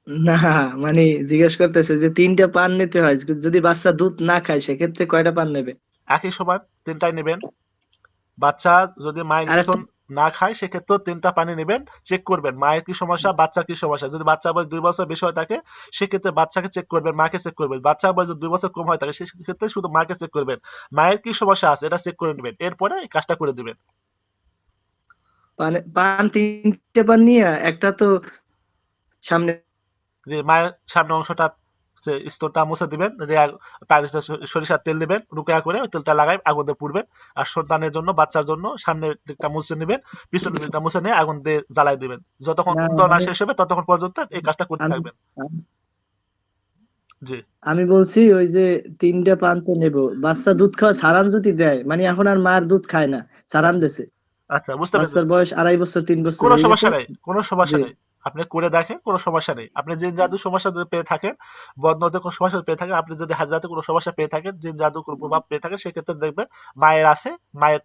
S5: না, মানে জিজ্ঞেস করতেছে যে 3টা পান নিতে হয়, যদি বাচ্চা দুধ না খায় সেক্ষেত্রে কয়টা পান নেবে?
S1: একই সমান ৩ টাই নিবেন। বাচ্চা যদি মায়ের
S5: আর একটা,
S1: স্তন না খায় সেক্ষেত্রেও ৩ টা পানি নিবেন। চেক করবেন মায়ের কি সমস্যা, বাচ্চার কি সমস্যা। যদি বাচ্চার বয়স ২ বছর বেশি হয়ে থাকে সেক্ষেত্রে বাচ্চাকে চেক করবেন, মাকে চেক করবেন। বাচ্চার বয়স যদি ২ বছর কম হয়ে থাকে সেক্ষেত্রে শুধু মাকে চেক করবেন। মায়ের কি সমস্যা আছে এটা চেক করে নিবেন। এরপরে এই কাজটা করে দিবেন।
S5: পান 3টে পান নিয়ে একটা তো সামনে।
S1: যে মায়ের সামনের অংশটা স্তনটা মুছে দিবেন, দিয়ে পায়ের সরিষার তেল দিবেন, রুকিয়া করে ওই তেলটা লাগাই আগুন দিয়ে পুড়বেন। আর সন্তানের জন্য, বাচ্চার জন্য সামনের দিকটা মুছে নেবেন, পিছনের দিকটা মুছে নিয়ে আগুন দিয়ে জ্বালাই দিবেন। যতক্ষণ
S5: না
S1: উত্তর না
S5: মানে
S1: শেষ হবে ততক্ষণ পর্যন্ত এই কাজটা করতে
S5: আমি
S1: থাকবেন। জি,
S5: আমি বলছি ওই যে 3টা পান তো নেবো, বাচ্চা দুধ খাওয়া সারান যদি দেয়, মানে এখন আর মার দুধ খায় না, সারান
S1: আচ্ছা,
S5: দেছে,
S1: আচ্ছা, বুঝতে পেরেছি।
S5: বাচ্চার বয়স 2.5 বছর 3 বছর
S1: কোনো
S5: হয়ে গেছে।
S1: সমস্যা নেই, কোনো সমস্যা
S5: জি,
S1: নেই। আপনি করে দেখেন, কোনো সমস্যা নেই। আপনি জিন জাদু সমস্যা যদি পেয়ে থাকেন, বদনজর কোনো সমস্যা পেয়ে থাকেন, আপনি যদি হাজরাতে কোনো সমস্যা পেয়ে থাকেন, জিন জাদু কোনো প্রভাব পেয়ে থাকেন, সেক্ষেত্রে দেখবেন মায়ের আছে, মায়ের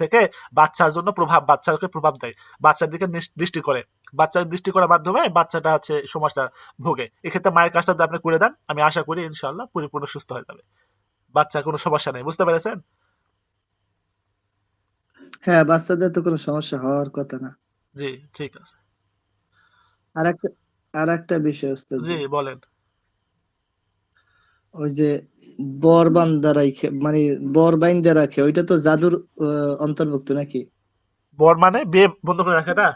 S1: থেকে বাচ্চার জন্য বাচ্চাকে প্রভাব দেয়। বাচ্চার দিকে দৃষ্টি করে। বাচ্চার দৃষ্টি করার মাধ্যমে বাচ্চাটা হচ্ছে সমস্যা ভোগে। এক্ষেত্রে মায়ের কাজটা যদি আপনি করে দেন, আমি আশা করি ইনশাআল্লাহ পরিপূর্ণ সুস্থ হয়ে যাবে। বাচ্চার কোনো সমস্যা নেই। বুঝতে পেরেছেন?
S5: হ্যাঁ, বাচ্চাদের তো কোনো সমস্যা হওয়ার কথা না।
S1: জি, ঠিক আছে।
S5: আর একটা আর একটা বিষয় ওস্তাদ
S1: জি,
S5: জি,
S1: বলেন।
S5: ওই যে বর বান্দা রাখে, মানে বর বাইন্দা রাখে, ওইটা তো জাদুর অন্তর্ভুক্ত নাকি?
S1: বর মানে বিয়ে বন্ধ করে রাখে না?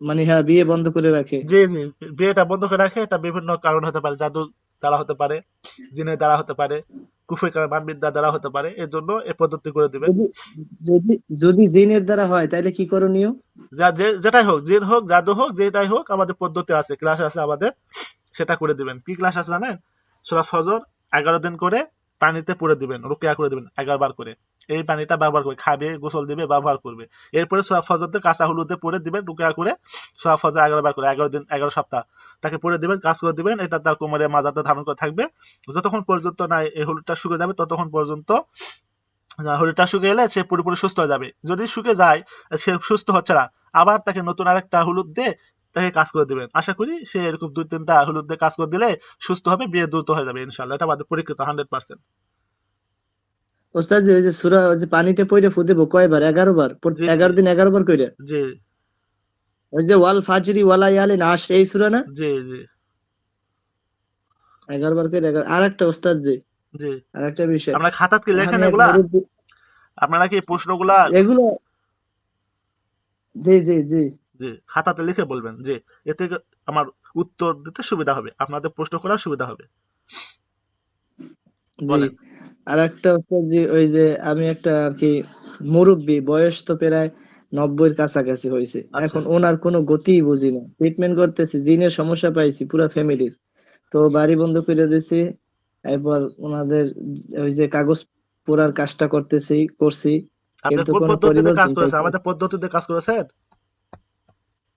S5: মানে হ্যাঁ, বিয়ে বন্ধ করে রাখে।
S1: জি, জি। বিয়েটা বন্ধ করে রাখে, এটা বিভিন্ন কারণ হতে পারে। জাদু দ্বারা হতে পারে, জিনের দ্বারা হতে পারে, কুফরি কালামান বিদ্যার দ্বারা হতে পারে। এর জন্য এই পদ্ধতি করে দিবেন।
S5: যদি যদি যদি জিনের দ্বারা হয় তাহলে কি করণীয়?
S1: যেটাই হোক, জিন হোক, জাদু হোক, যেটাই হোক, আমাদের পদ্ধতি আছে, ক্লাস আছে আমাদের, সেটা করে দিবেন। কি ক্লাস আছে জানেন? সূরা ফজর 11 দিন করে পানিতে পুরে দিবেন, রুকিয়া করে দিবেন 11 বার করে। এই পানিটা ব্যবহার করে খাবে, গোসল দিবে, ব্যবহার করবে। এরপরে সূরা ফজরতে কাঁচা হলুদে পুরে দিবেন, রুকিয়া করে সূরা ফজর 11 বার করে, 11 দিন, 11 সপ্তাহ তাকে পুরে দিবেন, কাজ করে দিবেন। এটা তার কোমরে মাজাতে ধারণ করে থাকবে যতক্ষণ পর্যন্ত না এই হলুদটা শুকিয়ে যাবে, ততক্ষণ পর্যন্ত। হলুদটা শুকিয়ে গেলে সে পুরোপুরি সুস্থ হয়ে যাবে। যদি শুকিয়ে যায়, সে সুস্থ হচ্ছে না, আবার তাকে নতুন আরেকটা হলুদ দিয়ে তাকে কাজ করে দিবেন। আশা করি সে এরকম 2-3টা হলুদ দিয়ে কাজ করে দিলে সুস্থ হবে, বিয়ে দ্রুত হয়ে যাবে ইনশাল্লাহ। এটা আমাদের পরীক্ষিত 100%।
S5: ওস্তাদ জি, ওই যে সূরা ওই যে পানিতে পড়ে ফুদেব কয়বার? 11 বার?
S1: জি, জি,
S5: 11 দিন 11 বার কইরা?
S1: জি,
S5: ওই যে ওয়াল ফাজরি ওয়ালা ইয়ালিন আশ, এই সূরা না?
S1: জি, জি,
S5: 11 বার করে 11। আরেকটা ওস্তাদ জি,
S1: জি।
S5: আরেকটা বিষয়।
S1: আপনারা খাতাত কি
S5: এখন
S1: লেখেন
S5: এক
S1: এগুলা?
S5: মুরব্বি,
S1: আপনারা কি প্রশ্নগুলা?
S5: এগুলো, জি জি জি
S1: জি, খাতাতে লিখে বলবেন, যে এতে আমার উত্তর দিতে সুবিধা হবে, আপনাদের প্রশ্ন করার সুবিধা হবে।
S5: জি।
S1: বলেন।
S5: আর একটা হচ্ছে যে ওই যে আমি একটা আর কি মুরব্বি, বয়স তো প্রায় 90-এর কাছাকাছি হয়েছে।
S1: আচ্ছা,
S5: এখন ওনার কোনো গতিই বুঝি না, ট্রিটমেন্ট করতেছি, জিনের সমস্যা পাইছি পুরা ফ্যামিলির। তো বাড়ি বন্ধ করে দিছি। এরপর ওনাদের ওই যে কাগজ পোড়ার কাজটা করছি,
S1: আপনি
S5: কিন্তু
S1: কোন
S5: কোনো
S1: পদ্ধতিতে কাজ
S5: পরিবর্তন
S1: করেছেন?
S5: পাইছি না।
S1: আমাদের পদ্ধতিতে কাজ করেছেন?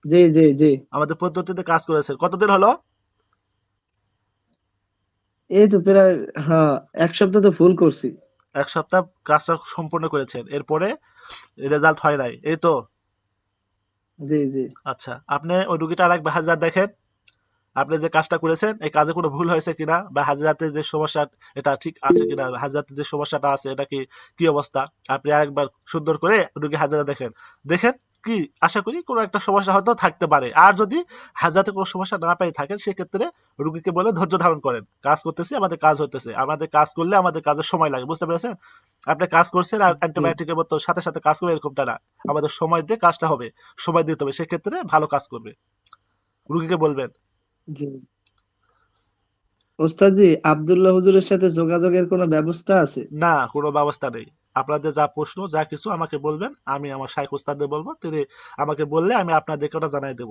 S5: জি জি জি।
S1: আমাদের পদ্ধতিতে কাজ করেছেন কতদিন হলো?
S5: এই তো প্রায়, হ্যাঁ, 1 সপ্তাহ তো ফুল করছি।
S1: 1 সপ্তাহ কাজটা সম্পূর্ণ করেছেন, এরপরে রেজাল্ট হয় নাই, এই তো?
S5: জি জি।
S1: আচ্ছা, আপনি ওই রুগীটা আরেকবার হাজিরা দেখেন। আপনি যে কাজটা করেছেন, এই কাজে কোনো ভুল হয়েছে কিনা, বা হাজিরাতে যে সমস্যা, এটা ঠিক আছে কিনা, হাজিরাতে যে সমস্যাটা আছে এটা কি কি অবস্থা, আপনি আরেকবার সুন্দর করে রুগী হাজিরা দেখেন। দেখেন কি, আশা করি কোনো একটা সমস্যা হয়তো থাকতে পারে। আর যদি হাজাতে কোনো সমস্যা না পেয়ে থাকেন, সেক্ষেত্রে রুগীকে বলে ধৈর্য ধারণ করেন, কাজ করতেছি, আমাদের কাজ হইতেছে, আমাদের কাজ করলে আমাদের কাজের সময় লাগে, বুঝতে পেরেছেন? আপনি কাজ করছেন আর
S5: জি
S1: অ্যান্টিবায়োটিকের মতো সাথে সাথে কাজ করবে এরকমটা না। আমাদের সময় দিয়ে কাজটা হবে, সময় দিতে হবে, সেক্ষেত্রে ভালো কাজ করবে। রুগীকে বলবেন।
S5: জি। ওস্তাদজি, আব্দুল্লাহ হুজুরের সাথে যোগাযোগের কোনো ব্যবস্থা আছে?
S1: না, কোনো ব্যবস্থা নেই। আপনাদের যা প্রশ্ন, যা কিছু আমাকে বলবেন, আমি আমার শাইখ উস্তাদদের বলবো। তিনি আমাকে বললে আমি আপনাদেরকে ওটা জানাই দেব।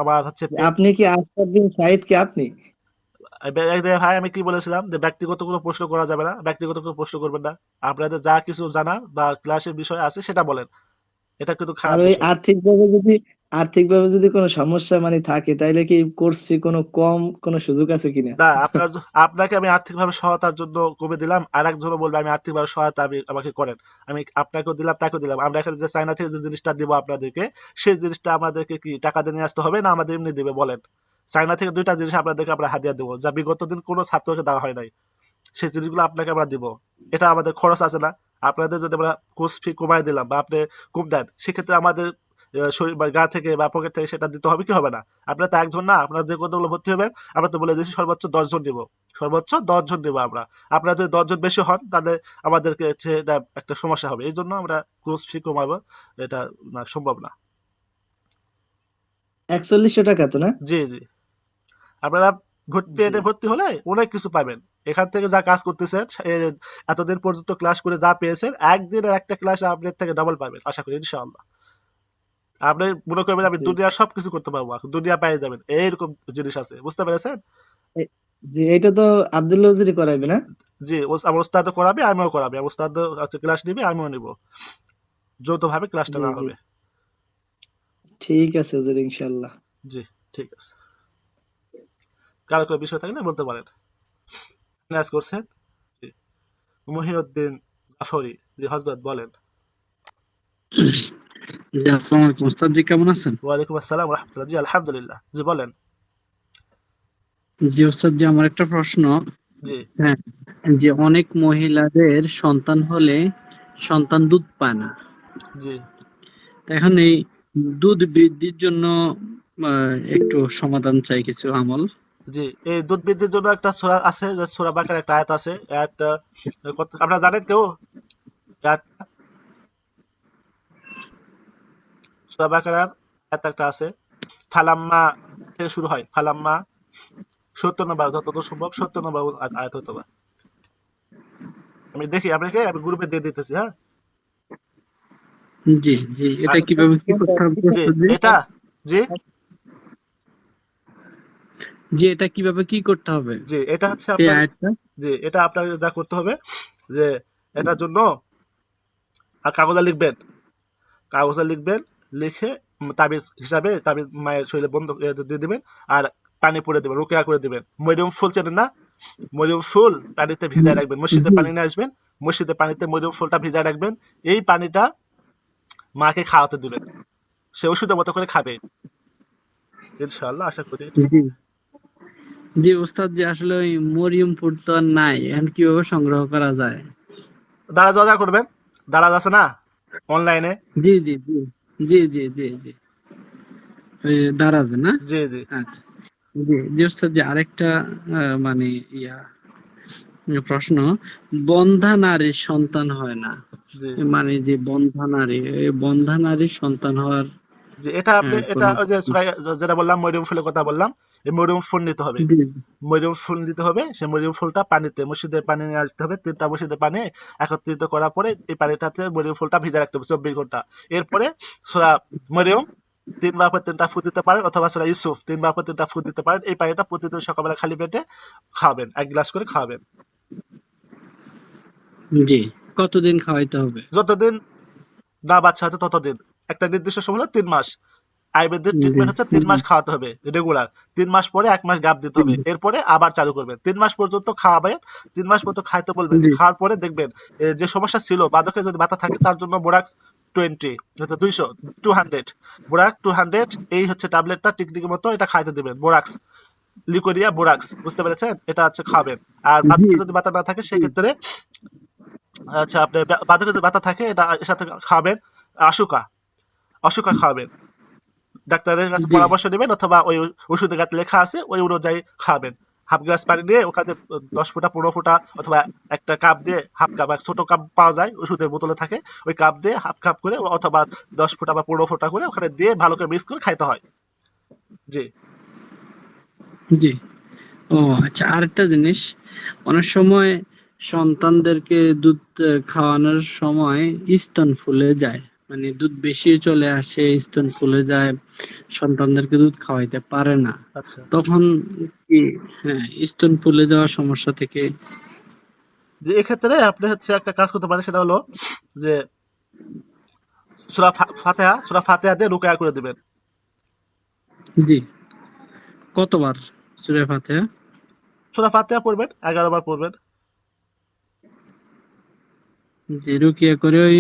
S1: আমার হচ্ছে
S5: আপনি কি আজকের দিন সাইদ কি আপনি?
S1: ভাই, আমি কি বলেছিলাম যে ব্যক্তিগত কোনো প্রশ্ন করা যাবে না, ব্যক্তিগত কোনো প্রশ্ন করবেন না। আপনাদের যা কিছু জানার বা ক্লাসের বিষয় আছে সেটা বলেন। এটা কিন্তু
S5: আর
S1: খারাপ
S5: ওই
S1: বিষয়।
S5: আর্থিকভাবে যদি কোনো সমস্যা মানে থাকে, তাইলে কি কোর্স ফি কোনো কম কোনো সুযোগ আছে কিনা?
S1: না, আপনাকে আমি আর্থিকভাবে সহায়তার জন্য কমে দিলাম, আর একজনও বলবে আমি আর্থিকভাবে সহায়তা আমাকে করেন। আমি আপনাকেও দিলাম, তাকেও দিলাম। আমরা এখানে যে চায়না থেকে যে জিনিসটা দিব আপনাদেরকে, সেই জিনিসটা আমাদেরকে কি টাকা দিয়ে নিয়ে আসতে হবে, না আমাদের এমনি দিবে বলেন? চায়না থেকে 2টা জিনিস আপনাদেরকে আমরা হাদিয়া দেবো, যা বিগত দিন কোনো ছাত্রকে দেওয়া হয় নাই। সেই জিনিসগুলো আপনাকে আমরা দিব। এটা আমাদের খরচ আছে না? আপনাদের যদি আমরা কোর্স ফি কমায় দিলাম, বা আপনি কম দেন, সেক্ষেত্রে আমাদের শরীর বা গা থেকে বা পকেট থেকে সেটা দিতে হবে কি হবে না? আপনারা তো একজন না, আপনারা যে কতগুলো ভর্তি হবেন, আমরা তো বলে দিয়েছি সর্বোচ্চ 10 জন নিব। সর্বোচ্চ 10 জন নিব আমরা। আপনারা যদি 10 জন বেশি হন, তাহলে আমাদেরকে হচ্ছে এটা একটা সমস্যা হবে। এই জন্য আমরা কোর্স ফি কমাবো, এটা না, সম্ভব না।
S5: 4100 টাকা তো না?
S1: জি, জি। আপনারা
S5: জি
S1: পেডে ভর্তি হলে অনেক কিছু পাবেন। এখান থেকে যা কাজ করতেছেন, এতদিন পর্যন্ত ক্লাস করে যা পেয়েছেন, একদিনের একটা ক্লাসে আপনার থেকে ডাবল পাবেন, আশা করি ইনশাআল্লাহ। আপনি মনে করবেন আমি
S5: জি
S1: দুনিয়ার সবকিছু করতে পারবো, দুনিয়া পেয়ে যাবেন, এইরকম জিনিস আছে, বুঝতে পেরেছেন?
S5: এ- জি, এটা তো আব্দুল্লাহ হুজুরই করাইবে না?
S1: জি, আমার ওস্তাদও করাবে, আমিও করাবে, আমার ওস্তাদ হচ্ছে ক্লাস নিবে, আমিও নিব, যৌথভাবে ক্লাসটা
S5: জি
S1: নেওয়া
S5: জি,
S1: হবে।
S5: ঠিক আছে হুজুর, ইনশাল্লাহ।
S1: জি, ঠিক আছে। কারো কোনো বিষয় থাকলে বলতে পারেন। ক্লাস করছেন? জি। মহিউদ্দিন জাফরি, জি হজরত বলেন।
S6: জি, আসসালামু আলাইকুম। ওস্তাদ জি কেমন আছেন?
S1: ওয়ালাইকুম আসসালাম রহমতুল্লাহ, জি আলহামদুলিল্লাহ, জি বলেন।
S6: জি ওস্তাদ জি, আমার একটা প্রশ্ন।
S1: জি,
S6: হ্যাঁ, যে অনেক মহিলাদের সন্তান হলে সন্তান দুধ পায় না।
S1: জি,
S6: তা এখন এই দুধ বৃদ্ধির জন্য একটু সমাধান চাই, কিছু আমল।
S1: জি। এই দুধ বৃদ্ধির জন্য একটা সূরা আছে, যে সূরা বাকারার একটা আয়াত আছে। আয়াতটা আপনারা জানেন কেউ? আয়াতটা সূরা বাকারার আয়াত একটা আছে। ফালাম্মা থেকে শুরু হয়। ফালাম্মা 70 নম্বর, যতদূর সম্ভব 70 নম্বর আয়াত হয়তো বা। আমি দেখি আপনাকে, আমি গ্রুপে দিয়ে দিতেছি, হ্যাঁ।
S6: জি জি, এটা
S1: আর-
S6: কিভাবে কি করতে হবে
S1: জি
S6: ওস্তাদ জি?
S1: এটা, জি
S6: জি, এটা কিভাবে কি করতে হবে
S1: জি এটা হচ্ছে
S6: এই
S1: আপনার,
S6: আয়াতটা?
S1: জি এটা আপনার যা করতে হবে যে এটার জন্য কাগজে লিখবেন, কাগজে লিখবেন, লিখে তাবিজ হিসাবে তাবিজ মায়ের শরীরে বন্ধ দিয়ে দিবেন, আর পানি পরে দেবেন, রুকিয়া করে দিবেন। মরিয়ম ফুল চেনেন না? মরিয়ম ফুল পানিতে ভিজায় রাখবেন, মসজিদে
S6: জি
S1: পানি নিয়ে আসবেন, মসজিদে পানিতে মরিয়ম ফুলটা ভিজায় রাখবেন। এই পানিটা মাকে খাওয়াতে দিবেন, সে ওষুধের মতো করে খাবে ইনশাআল্লাহ, আশা করি।
S6: জি জি ওস্তাদ জি, আসলে ওই মরিয়ম ফুড তো আর নাই, এখন কিভাবে সংগ্রহ করা যায়?
S1: দারাজ অর্ডার করবেন, দারাজ আছে না অনলাইনে?
S6: জি জি জি জি জি জি জি, ওই দারাজ না?
S1: জি জি
S6: আচ্ছা। জি জি ওস্তাদ জি, আরেকটা মানে ইয়া প্রশ্ন, বন্ধা নারীর সন্তান হয় না,
S1: জি
S6: মানে যে বন্ধা নারী, এই
S1: জি
S6: বন্ধা নারীর সন্তান হওয়ার
S1: জি এটা আপনি, এটা
S6: কোনো,
S1: ওই যে যেটা বললাম মরিয়ম ফুলের কথা বললাম, এই মরিয়ম ফুল নিতে হবে,
S6: জি
S1: মরিয়ম ফুল নিতে হবে। সে মরিয়ম ফুলটা পানিতে, মসজিদের পানি নিয়ে আসতে হবে, 3টা মসজিদের পানি একত্রিত করার পরে এই পানিটাতে মরিয়ম ফুলটা ভিজা রাখতে হবে 24 ঘন্টা। এরপরে সূরা মরিয়ম 3 বার পর 3টা ফু দিতে পারেন, অথবা সূরা ইউসুফ 3 বার পর 3টা ফু দিতে পারেন। এই পানিটা প্রতিদিন সকালবেলা খালি পেটে খাওয়াবেন, 1 গ্লাস করে খাওয়াবেন।
S6: জি, কতদিন খাওয়াইতে হবে?
S1: যতদিন না বাচ্চা হচ্ছে ততদিন, একটা নির্দিষ্ট সময় হলো 3 মাস। আয়ুর্বেদিক
S6: জি
S1: ট্রিটমেন্ট হচ্ছে 3 মাস খাওয়াতে হবে রেগুলার, 3 মাস পরে 1 মাস গ্যাপ দিতে হবে, এরপরে আবার চালু করবেন, 3 মাস পর্যন্ত খাওয়াবেন, 3 মাস পর্যন্ত খাইতে বলবেন।
S6: জি
S1: খাওয়ার পরে দেখবেন যে সমস্যা ছিল, বাদকে যদি ব্যথা থাকে, তার জন্য বোরাক্স 20, 200, 200, বোরাক্স 200, এই হচ্ছে ট্যাবলেটটা টিকটিকির মতো, এটা খাইতে দেবেন। বোরাক্স, লিকোরিয়া বোরাক্স, বুঝতে পেরেছেন? এটা হচ্ছে খাবেন। আর
S6: জি
S1: বাদকে যদি ব্যথা না থাকে সেক্ষেত্রে, আচ্ছা আপনার বাদকে যদি ব্যথা থাকে, এটা এর সাথে খাবেন আশুকা, অশুকা খাওয়াবেন। ডাক্তারের কাছে
S6: জি
S1: পরামর্শ নেবেন, অথবা ওই ওষুধের গাতে লেখা আছে ওই অনুযায়ী খাবেন। হাফ গ্লাস পানি নিয়ে ওখানে 10 ফোঁটা 15 ফোঁটা, অথবা একটা কাপ দিয়ে হাফ কাপ, এক ছোট কাপ পাওয়া যায় ওষুধের বোতলে থাকে, ওই কাপ দিয়ে হাফ কাপ করে, অথবা 10 ফোঁটা বা 15 ফোঁটা করে ওখানে দিয়ে ভালো করে মিক্স করে খাইতে হয়। জি
S6: জি। ও আচ্ছা, আরেকটা জিনিস, অনেক সময় সন্তানদেরকে দুধ খাওয়ানোর সময় স্তন ফুলে যায়, মানে দুধ বেশি চলে আসে, স্তন ফুলে যায়, সন্তানদেরকে দুধ খাওয়াইতে পারে না,
S1: আচ্ছা,
S6: তখন কি, হ্যাঁ, স্তন ফুলে যাওয়ার সমস্যা থেকে,
S1: যে এক্ষেত্রে আপনি হচ্ছে একটা কাজ করতে পারেন, সেটা হলো যে সূরা ফাতিহা দিয়ে রুকিয়া করে দিবেন।
S6: জি, কতবার সূরা ফাতিহা?
S1: সূরা ফাতিহা পড়বেন, 11 বার পড়বেন।
S6: জি, রুকিয়া করে ওই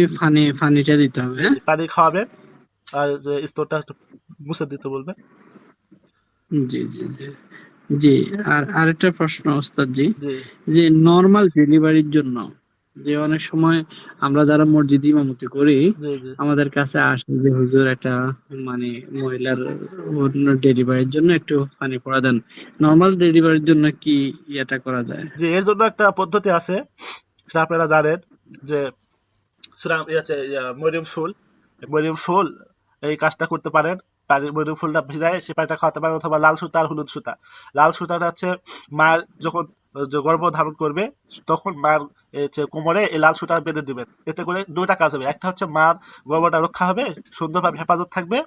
S6: ফানিটা দিতে হবে,
S1: জি
S6: হ্যাঁ?
S1: জি পানি খাওয়াবেন, আর যে স্তরটা একটু মুছে দিতে বলবেন।
S6: জি জি জি জি। আর আরেকটা প্রশ্ন ওস্তাদ জি,
S1: জি
S6: যে নর্মাল ডেলিভারির জন্য, যে অনেক সময় আমরা যারা মসজিদ ইমামতি করি,
S1: জি জি
S6: আমাদের কাছে আসে যে হুজুর একটা, মানে মহিলার ডেলিভারির জন্য একটু পানি পড়া দেন, নর্মাল ডেলিভারির জন্য কি ইয়েটা করা যায়?
S1: জি এর জন্য একটা পদ্ধতি আছে, সেটা আপনারা জানেন, যে সূরা মরিয়ম ফুল, মরিয়ম ফুল, এই কাজটা করতে পারেন। মরিয়ম ফুলটা ভিজায় সে পানিটা খাওয়াতে পারেন, অথবা লাল সুতা আর হলুদ সুতা। লাল সুতাটা হচ্ছে মায়ের যখন যে গর্ভ ধারণ করবে, তখন মার হচ্ছে কোমরে এই লাল সুতা বেঁধে দিবেন। এতে করে 2টা কাজ হবে, একটা হচ্ছে মার গর্ভটা রক্ষা হবে, সুন্দরভাবে হেফাজত থাকবে।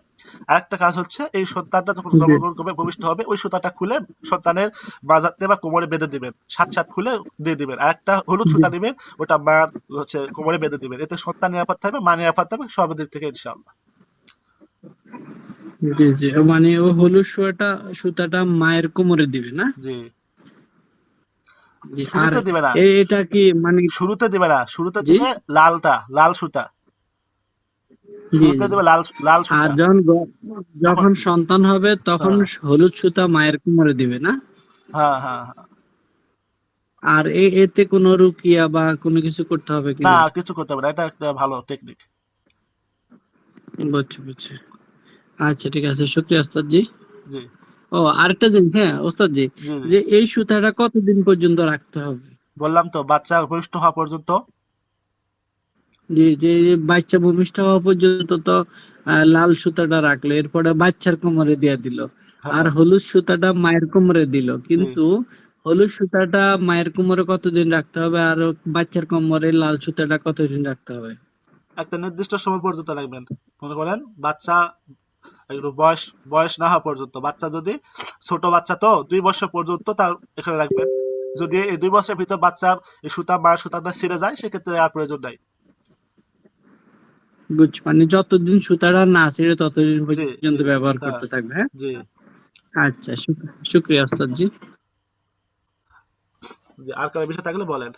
S1: আরেকটা কাজ হচ্ছে এই সন্তানটা যখন
S6: জি
S1: জন্মগ্রহণ করবে, ভূমিষ্ঠ হবে, ওই সুতাটা খুলে সন্তানের মাজাতে বা কোমরে বেঁধে দিবেন, সাত সাত খুলে দিয়ে দিবেন। আর একটা হলুদ
S6: জি
S1: সুতা নেবেন, ওটা মার হচ্ছে কোমরে বেঁধে দিবেন। এতে সন্তান নিরাপদ থাকবে, মা নিরাপদ থাকবে, সব দিক থেকে ইনশাআল্লাহ।
S6: জি জি, মানে ও হলুদ সুতাটা মায়ের কোমরে দিবে না?
S1: জি
S6: জি। আর
S1: শুরুতে দিবে না,
S6: এটা কি মানে,
S1: শুরুতে দিবে না, শুরুতে
S6: জি
S1: দিবে লালটা, লাল সুতা,
S6: জি
S1: শুরুতে
S6: জি
S1: দিবে
S6: জি।
S1: লাল লাল
S6: আর
S1: সুতা।
S6: যখন
S1: যখন,
S6: যখন সন্তান হবে তখন
S1: হ্যাঁ
S6: হলুদ সুতা মায়ের কোমরে দিবে না?
S1: হ্যাঁ হ্যাঁ হ্যাঁ।
S6: আর এতে কোনো রুকিয়া বা কোনো কিছু করতে হবে
S1: না
S6: কিনা?
S1: কিছু করতে হবে না, এটা একটা ভালো টেকনিক।
S6: বুঝছি বুঝছি। আচ্ছা ঠিক আছে, শুক্রিয়া ওস্তাদ জি।
S1: জি
S6: ও আরেকটা জিনিস, হ্যাঁ ওস্তাদ জি,
S1: জি জি
S6: যে এই সুতাটা কতদিন পর্যন্ত রাখতে হবে?
S1: বললাম তো, বাচ্চা ভূমিষ্ঠ হওয়া পর্যন্ত।
S6: যে যে যে বাচ্চা ভূমিষ্ঠ হওয়া পর্যন্ত তো লাল সুতাটা রাখলো, এরপরে বাচ্চার কোমরে দিয়ে দিল, আর
S1: হ্যাঁ,
S6: হলুদ সুতাটা মায়ের কোমরে দিল,
S1: জি।
S6: কিন্তু হলুদ সুতাটা মায়ের কোমরে কতদিন রাখতে হবে আর বাচ্চার কোমরে লাল সুতাটা কতদিন রাখতে হবে?
S1: একটা নির্দিষ্ট সময় পর্যন্ত রাখবেন। মনে করেন বাচ্চা একটু বয়স না হওয়া পর্যন্ত, বাচ্চা যদি ছোট বাচ্চা তো 2 বছর পর্যন্ত তার এখানে রাখবেন। যদি এই 2 বছরের ভিতর বাচ্চার এই সুতা মায়ের সুতাটা ছিঁড়ে যায় সেক্ষেত্রে আর প্রয়োজন নাই।
S6: মানে যতদিন সুতাটা না ছিঁড়ে ততদিন
S1: জি,
S6: পর্যন্ত
S1: জি,
S6: ব্যবহার
S1: হ্যাঁ,
S6: করতে থাকবে, হ্যাঁ?
S1: জি,
S6: আচ্ছা, শুক্রিয়া ওস্তাদ জি।
S1: জি। আর কারো বিষয় থাকলে বলেন।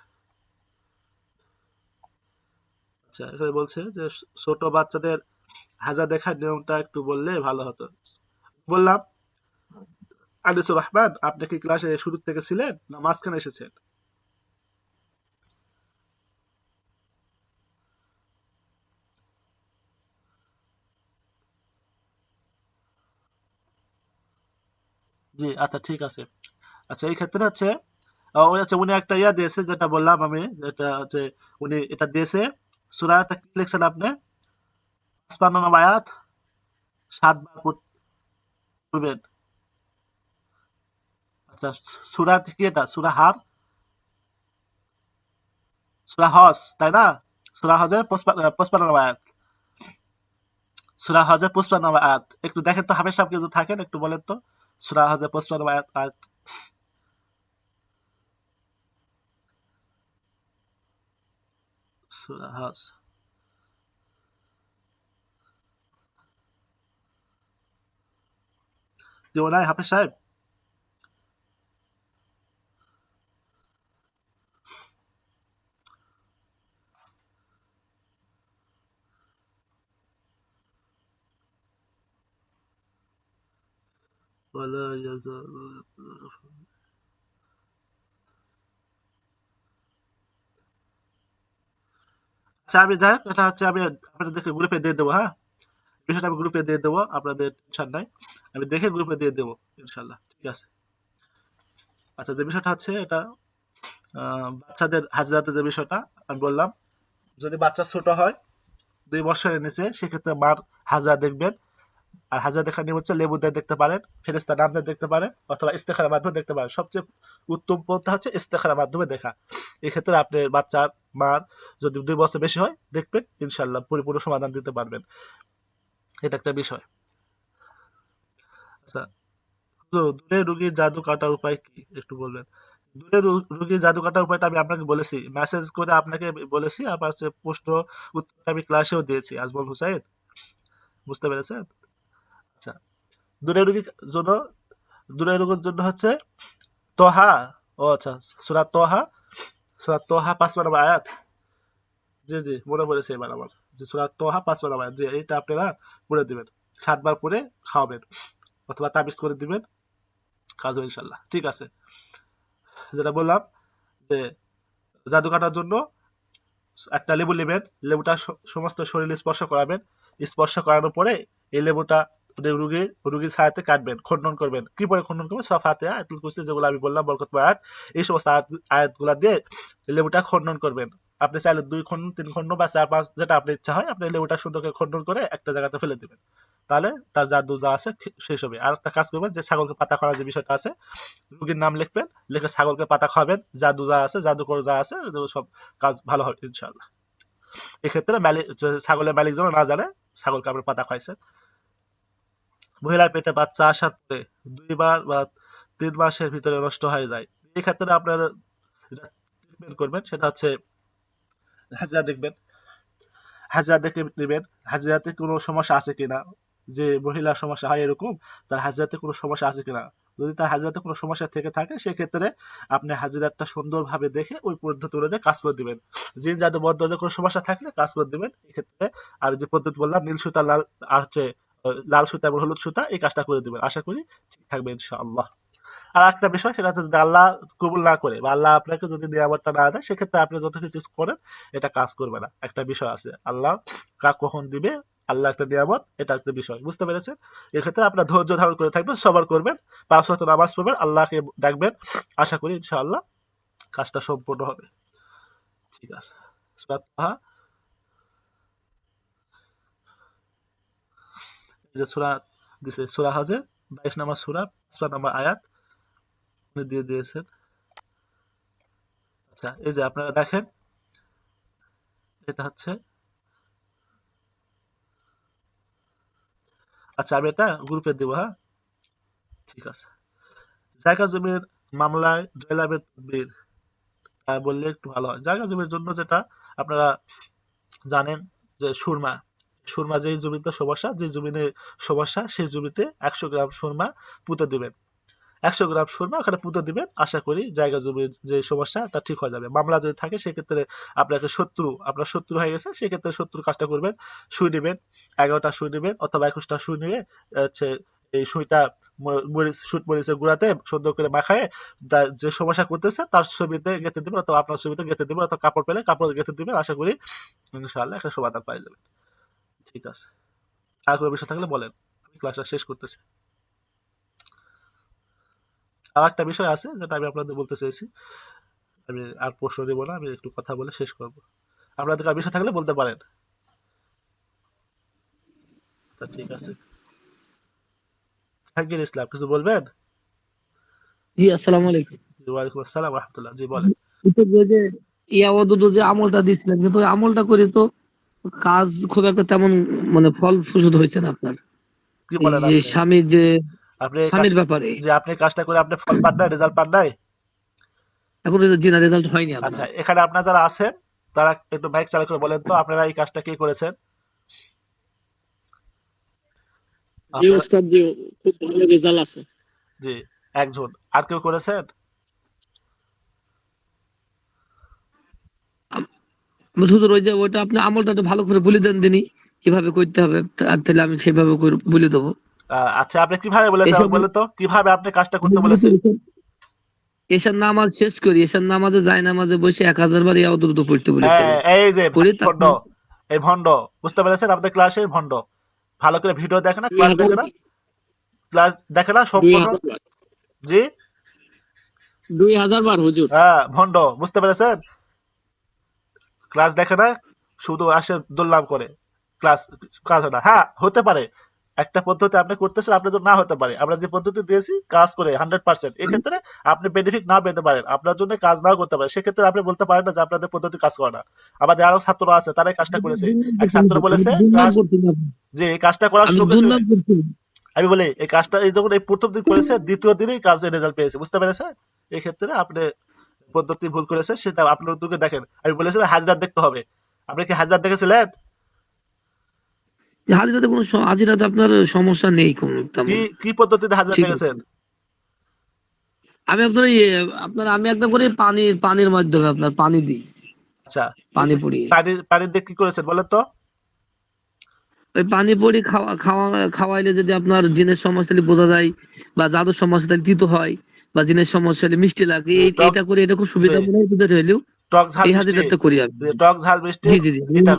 S1: আচ্ছা, এখানে বলছে যে ছোট বাচ্চাদের হাজা দেখার নিয়মটা একটু বললে ভালো হতো। বললাম, আনিসুর রহমান, আপনি কি ক্লাসে শুরু থেকে ছিলেন না মাঝখানে এসেছেন? জি, আচ্ছা, ঠিক আছে। আচ্ছা, এই ক্ষেত্রে হচ্ছে ওই হচ্ছে উনি একটা ইয়া দিয়েছে যেটা বললাম আমি, যেটা হচ্ছে উনি এটা দিয়েছে। সূরাটা কি লিখছেন আপনি? ৫৫ নম্বর আয়াত ৭ বার পড়বেন। আচ্ছা, সূরা কি এটা? সূরা হার, সূরা হজ, তাই না? সূরা হজের ৫৫ নম্বর আয়াত। সূরা হজের ৫৫ নম্বর আয়াত। একটু দেখেন তো হাফেজ সাহেব কেউ যদি থাকেন একটু বলেন তো। সূরা হজের ৫৫ নম্বর আয়াত। সূরা হজ। কেউ নাই হাফেজ সাহেব? ولا يزال আচ্ছা, আমি যাই হোক, এটা হচ্ছে আমি আপনাদেরকে গ্রুপে দিয়ে দেবো, হ্যাঁ? বিষয়টা আমি গ্রুপে দিয়ে দেবো, আপনাদের টেনশন নাই। আমি দেখে গ্রুপে দিয়ে দেবো ইনশাল্লাহ, ঠিক আছে? আচ্ছা, যে বিষয়টা হচ্ছে এটা বাচ্চাদের হাজরাতে যে বিষয়টা আমি বললাম, যদি বাচ্চা ছোট হয় 2 বছরের নিচে সেক্ষেত্রে মার হাজরা দেখবেন। আর হাজরা দেখার নিয়ম হচ্ছে লেবু দিয়ে দেখতে পারেন, ফেরেস্তা নাম দিয়ে দেখতে পারেন, অথবা ইস্তেখারের মাধ্যমে দেখতে পারেন। সবচেয়ে উত্তম পন্থা হচ্ছে ইস্তেখারের মাধ্যমে দেখা। এক্ষেত্রে আপনি বাচ্চার মার যদি 2 বছর বেশি হয় দেখবেন, ইনশাল্লাহ পরিপূর্ণ সমাধান দিতে পারবেন। এটা একটা বিষয়। আচ্ছা, তো দূরে রোগীর জাদু কাটার উপায় কি একটু বলবেন? দূরে রোগীর জাদু কাটার উপায়টা আমি আপনাকে বলেছি, মেসেজ করে আপনাকে বলেছি, আবার হচ্ছে প্রশ্ন উত্তর আমি ক্লাসেও দিয়েছি আজমল হুসাইন, বুঝতে পেরেছেন? আচ্ছা, দূরে রোগীর জন্য, দূরে রোগীর জন্য হচ্ছে তোহা, ও আচ্ছা, সূরা তোহা, সূরা তোহা ৫ নম্বর আয়াত। জি, জি, মনে পড়েছে এবার আমার, যে সূরা তোহা ৫ নম্বর আয়াত, যে এইটা আপনারা পড়ে দিবেন, ৭ বার পরে খাওয়াবেন, অথবা তাবিজ করে দিবেন, কাজ হবে ইনশাল্লাহ, ঠিক আছে? যেটা বললাম যে জাদু কাটার জন্য একটা লেবু নেবেন, লেবুটা সমস্ত শরীরে স্পর্শ করাবেন, স্পর্শ করানোর পরে এই লেবুটা রুগীর ছায়াতে কাটবেন, খণ্ডন করবেন। কি পরে খণ্ডন করবেন? সূরা ফাতিহা, আয়াতুল কুরসি, যেগুলো আমি বললাম বরকতময় আয়াত, এই সমস্ত আয়াতগুলা দিয়ে লেবুটা খণ্ডন করবেন। আপনি চাইলে 2 খণ্ড, 3 খণ্ড বা 4-5, যেটা আপনার ইচ্ছা হয়, আপনি লেবুটা সুন্দর করে খণ্ডন করে একটা জায়গাতে ফেলে দিবেন। তাহলে তার জাদু যা আছে শেষ হবে। আর একটা কাজ করবেন, যে ছাগলকে পাতা খাওয়ার যে বিষয়টা আছে, রুগীর নাম লিখবেন, লিখে ছাগলকে পাতা খাওয়াবেন, জাদু যা আছে, জাদুকর যা আছে, এগুলো সব কাজ ভালো হবে ইনশাল্লাহ। এক্ষেত্রে মালিক, ছাগলের মালিক যেন না জানে ছাগলকে আপনি পাতা খাইছেন। মহিলার পেটে বাচ্চা আসার পরে 2 বার বা 3 মাসের ভিতরে নষ্ট হয়ে যায়, এক্ষেত্রে আপনার ট্রিটমেন্ট করবেন, সেটা হচ্ছে হাজরা দেখবেন। হাজরা দেখে নেবেন হাজরাতে কোনো সমস্যা আছে কিনা, যে মহিলার সমস্যা হয় এরকম, তার হাজরাতে কোনো সমস্যা আছে কিনা। যদি তার হাজরাতে কোনো সমস্যা থেকে থাকে সেক্ষেত্রে আপনি হাজিরাটা সুন্দরভাবে দেখে ওই পদ্ধতি অনুযায়ী কাজ করে দিবেন। জিন জাদু বদ্ধ কোনো সমস্যা থাকলে কাজ করে দিবেন এক্ষেত্রে। আর যে পদ্ধতি বললাম, নীল সুতা, লাল, আর হচ্ছে লাল সুতা এবং হলুদ সুতা, এই কাজটা করে দিবেন, আশা করি ঠিক থাকবে ইনশাআল্লাহ। আর একটা বিষয়, সেটা হচ্ছে যদি আল্লাহ কবুল না করে বা আল্লাহ আপনাকে যদি নিয়ামতটা না দেয়, সেক্ষেত্রে আপনি যত কিছু করেন এটা কাজ করবে না। একটা বিষয় আছে, আল্লাহ কখন দিবে, আল্লাহ একটা নিয়ামত, এটা একটা বিষয়, বুঝতে পেরেছেন? এক্ষেত্রে আপনার ধৈর্য ধারণ করে থাকবেন, সবার করবেন, 5 ওয়াক্ত নামাজ পড়বেন, আল্লাহকে ডাকবেন, আশা করি ইনশাআল্লাহ কাজটা সম্পূর্ণ হবে, ঠিক আছে? সূরা তাহা, এই যে সূরা দিছে, সূরা হজে 22 নম্বর সূরা 5 নম্বর আয়াত উনি দিয়ে দিয়েছেন। আচ্ছা, এই যে আপনারা দেখেন, এটা হচ্ছে, আচ্ছা আমি এটা গ্রুপে দেব, হ্যাঁ ঠিক আছে। জায়গা জমির মামলায় জয়লাভের তদবির বললে একটু ভালো হয়। জায়গা জমির জন্য যেটা আপনারা জানেন যে সুরমা, সুরমা যেই জমিতে সমস্যা, যে জমিনে সমস্যা সেই জমিতে 100 গ্রাম সুরমা পুঁতে দিবেন। 100 গ্রাম সুরমা ওখানে পুঁতে দিবেন, আশা করি জায়গা জমির যে সমস্যা তা ঠিক হয়ে যাবে। মামলা যদি থাকে সেক্ষেত্রে আপনাকে আপনার শত্রু হয়ে গেছে, সেক্ষেত্রে শত্রুর কাজটা করবেন, সুই নেবেন, 11টা সুই নেবেন অথবা 21টা সুই নিয়ে হচ্ছে এই সুইটা শুট মরিচের গুঁড়াতে সুন্দর করে মাখায় যে সমস্যা করতেছে তার ছবিতে গেঁথে দিবেন অথবা আপনার ছবিতে গেঁথে দিবেন অথবা কাপড় পেলে কাপড় গেঁথে দিবেন, আশা করি ইনশাআল্লাহ একটা সমাধান পাই যাবেন। ঠিক আছে, আর কোনো বিষয় থাকলে বলেন, আমি ক্লাসটা শেষ করতেছি। আর একটা বিষয় আছে যেটা আমি আপনাদের বলতে চাইছি, আমি আর প্রশ্ন দেবো না, আমি একটু কথা বলে শেষ করবো। আপনাদের আর বিষয় থাকলে বলতে পারেন। তা ঠিক আছে, জাহাঙ্গীর ইসলাম কিছু বলবেন?
S7: জি, আসসালামু আলাইকুম।
S1: জি, ওয়ালাইকুম আসসালাম রহমতুল্লাহ, জি বলেন।
S7: কিন্তু যে ইয়াওয়াদুদ যে আমলটা দিছিলেন, কিন্তু ওই আমলটা করে তো কাজ খুব একটা তেমন মানে ফল ফুসুদ হয়েছে না আপনার।
S1: কি
S7: এই
S1: বলেন
S7: যে
S1: আপনি? আপনি এই কাজ,
S7: স্বামীর ব্যাপারে
S1: যে আপনি কাজটা করে আপনি ফল পান নাই, রেজাল্ট পান নাই?
S7: এখন জি না, রেজাল্ট হয়নি
S1: আচ্ছা,
S7: আপনার।
S1: এখানে আপনার যারা আছেন তারা একটু মাইক চালু করে বলেন তো আপনারা এই কাজটা কি করেছেন?
S4: জি
S1: আপনারা,
S4: ওস্তাদ, জি খুব ভালো রেজাল্ট আছে।
S1: জি একজন, আর কেউ করেছেন?
S7: হুজুর ওই যে ওইটা আপনি আমলটা একটু ভালো করে বলে দেন দিনই কিভাবে করতে হবে, আর তাহলে আমি সেভাবে করে বলে দেবো।
S1: আচ্ছা, আপনি কিভাবে বলেছেন
S7: এসব
S1: আমাকে বলেন তো, কিভাবে আপনি কাজটা করতে বলেছে?
S7: এশার নামাজ শেষ করি, এশার নামাজে যাই, নামাজে বসে 1000 বার ইয়াওয়াদুদ পড়তে বলেছেন।
S1: হ্যাঁ, এই যে
S7: পড়ি
S1: ভণ্ড,
S7: তারপর
S1: এই ভণ্ড, বুঝতে পেরেছেন? আমাদের ক্লাসের ভণ্ড, ভালো করে ভিডিও দেখে না,
S4: দুই
S1: ক্লাস
S4: হাজার
S1: দেখে না, ক্লাস দেখে না
S4: দুই
S1: সম্পূর্ণ।
S4: হাজার বার
S1: জি,
S4: 2000 বার হুজুর।
S1: হ্যাঁ ভণ্ড, বুঝতে পেরেছেন? ক্লাস দেখে না, শুধু আসে দুর্নাম করে, ক্লাস কাজ হয় না। হ্যাঁ হতে পারে একটা পদ্ধতি আপনি করতেছেন, আপনার জন্য না হতে পারে। আমরা যে পদ্ধতি দিয়েছি কাজ করে 100%, এক্ষেত্রে আপনি বেনিফিট না পেতে পারেন, আপনার জন্য কাজ নাও করতে পারে, সেক্ষেত্রে আপনি বলতে পারেন না যে আপনাদের পদ্ধতি কাজ করে না। আমাদের আরো ছাত্র আছে, তারা এই কাজটা করেছে। এক ছাত্র বলেছে
S7: দুর্নাম
S1: কাজ,
S7: করছি না,
S1: যে এই কাজটা করার
S7: আমি
S1: সুযোগ আছে।
S7: দুর্নাম করছি না।
S1: আমি বলি এই কাজটা এই যখন এই প্রথম দিন করেছে, দ্বিতীয় দিনেই কাজের রেজাল্ট পেয়েছে, বুঝতে পেরেছে? এই ক্ষেত্রে আপনি পদ্ধতি ভুল করেছে, সেটা আপনার উদ্যোগে দেখেন। আমি বলেছিলাম হাজরাত দেখতে হবে, আপনি কি হাজরাত দেখেছিলেন?
S7: হাজিরাতে কোনো হাজিরাতে আপনার সমস্যা নেই কোনো
S1: কি
S7: তেমন।
S1: কি পদ্ধতিতে হাজরাত
S7: ঠিক আছে,
S1: দেখেছেন?
S7: আমি আপনার আমি একদম করে পানির মাধ্যমে আপনার পানি দিই,
S1: আচ্ছা,
S7: পানি পড়িয়ে।
S1: পানির দিয়ে কি করেছেন বলেন তো?
S7: ওই পানি পড়ি খাওয়াইলে যদি আপনার জিনের সমস্যা হলে বোঝা যায়, বা জাদুর সমস্যা হলে তিতো হয়, বা জিনের সমস্যা হলে মিষ্টি লাগে,
S1: যে টক,
S7: এইটা করে, এটা খুব
S1: যে
S7: সুবিধা মনে হয় তোদের হইলেও।
S1: টক ঝাল
S7: এই
S1: মিষ্টি,
S7: হাজিরাটা করি আমি।
S1: যে টক ঝাল মিষ্টি,
S7: জি জি জি
S1: এটা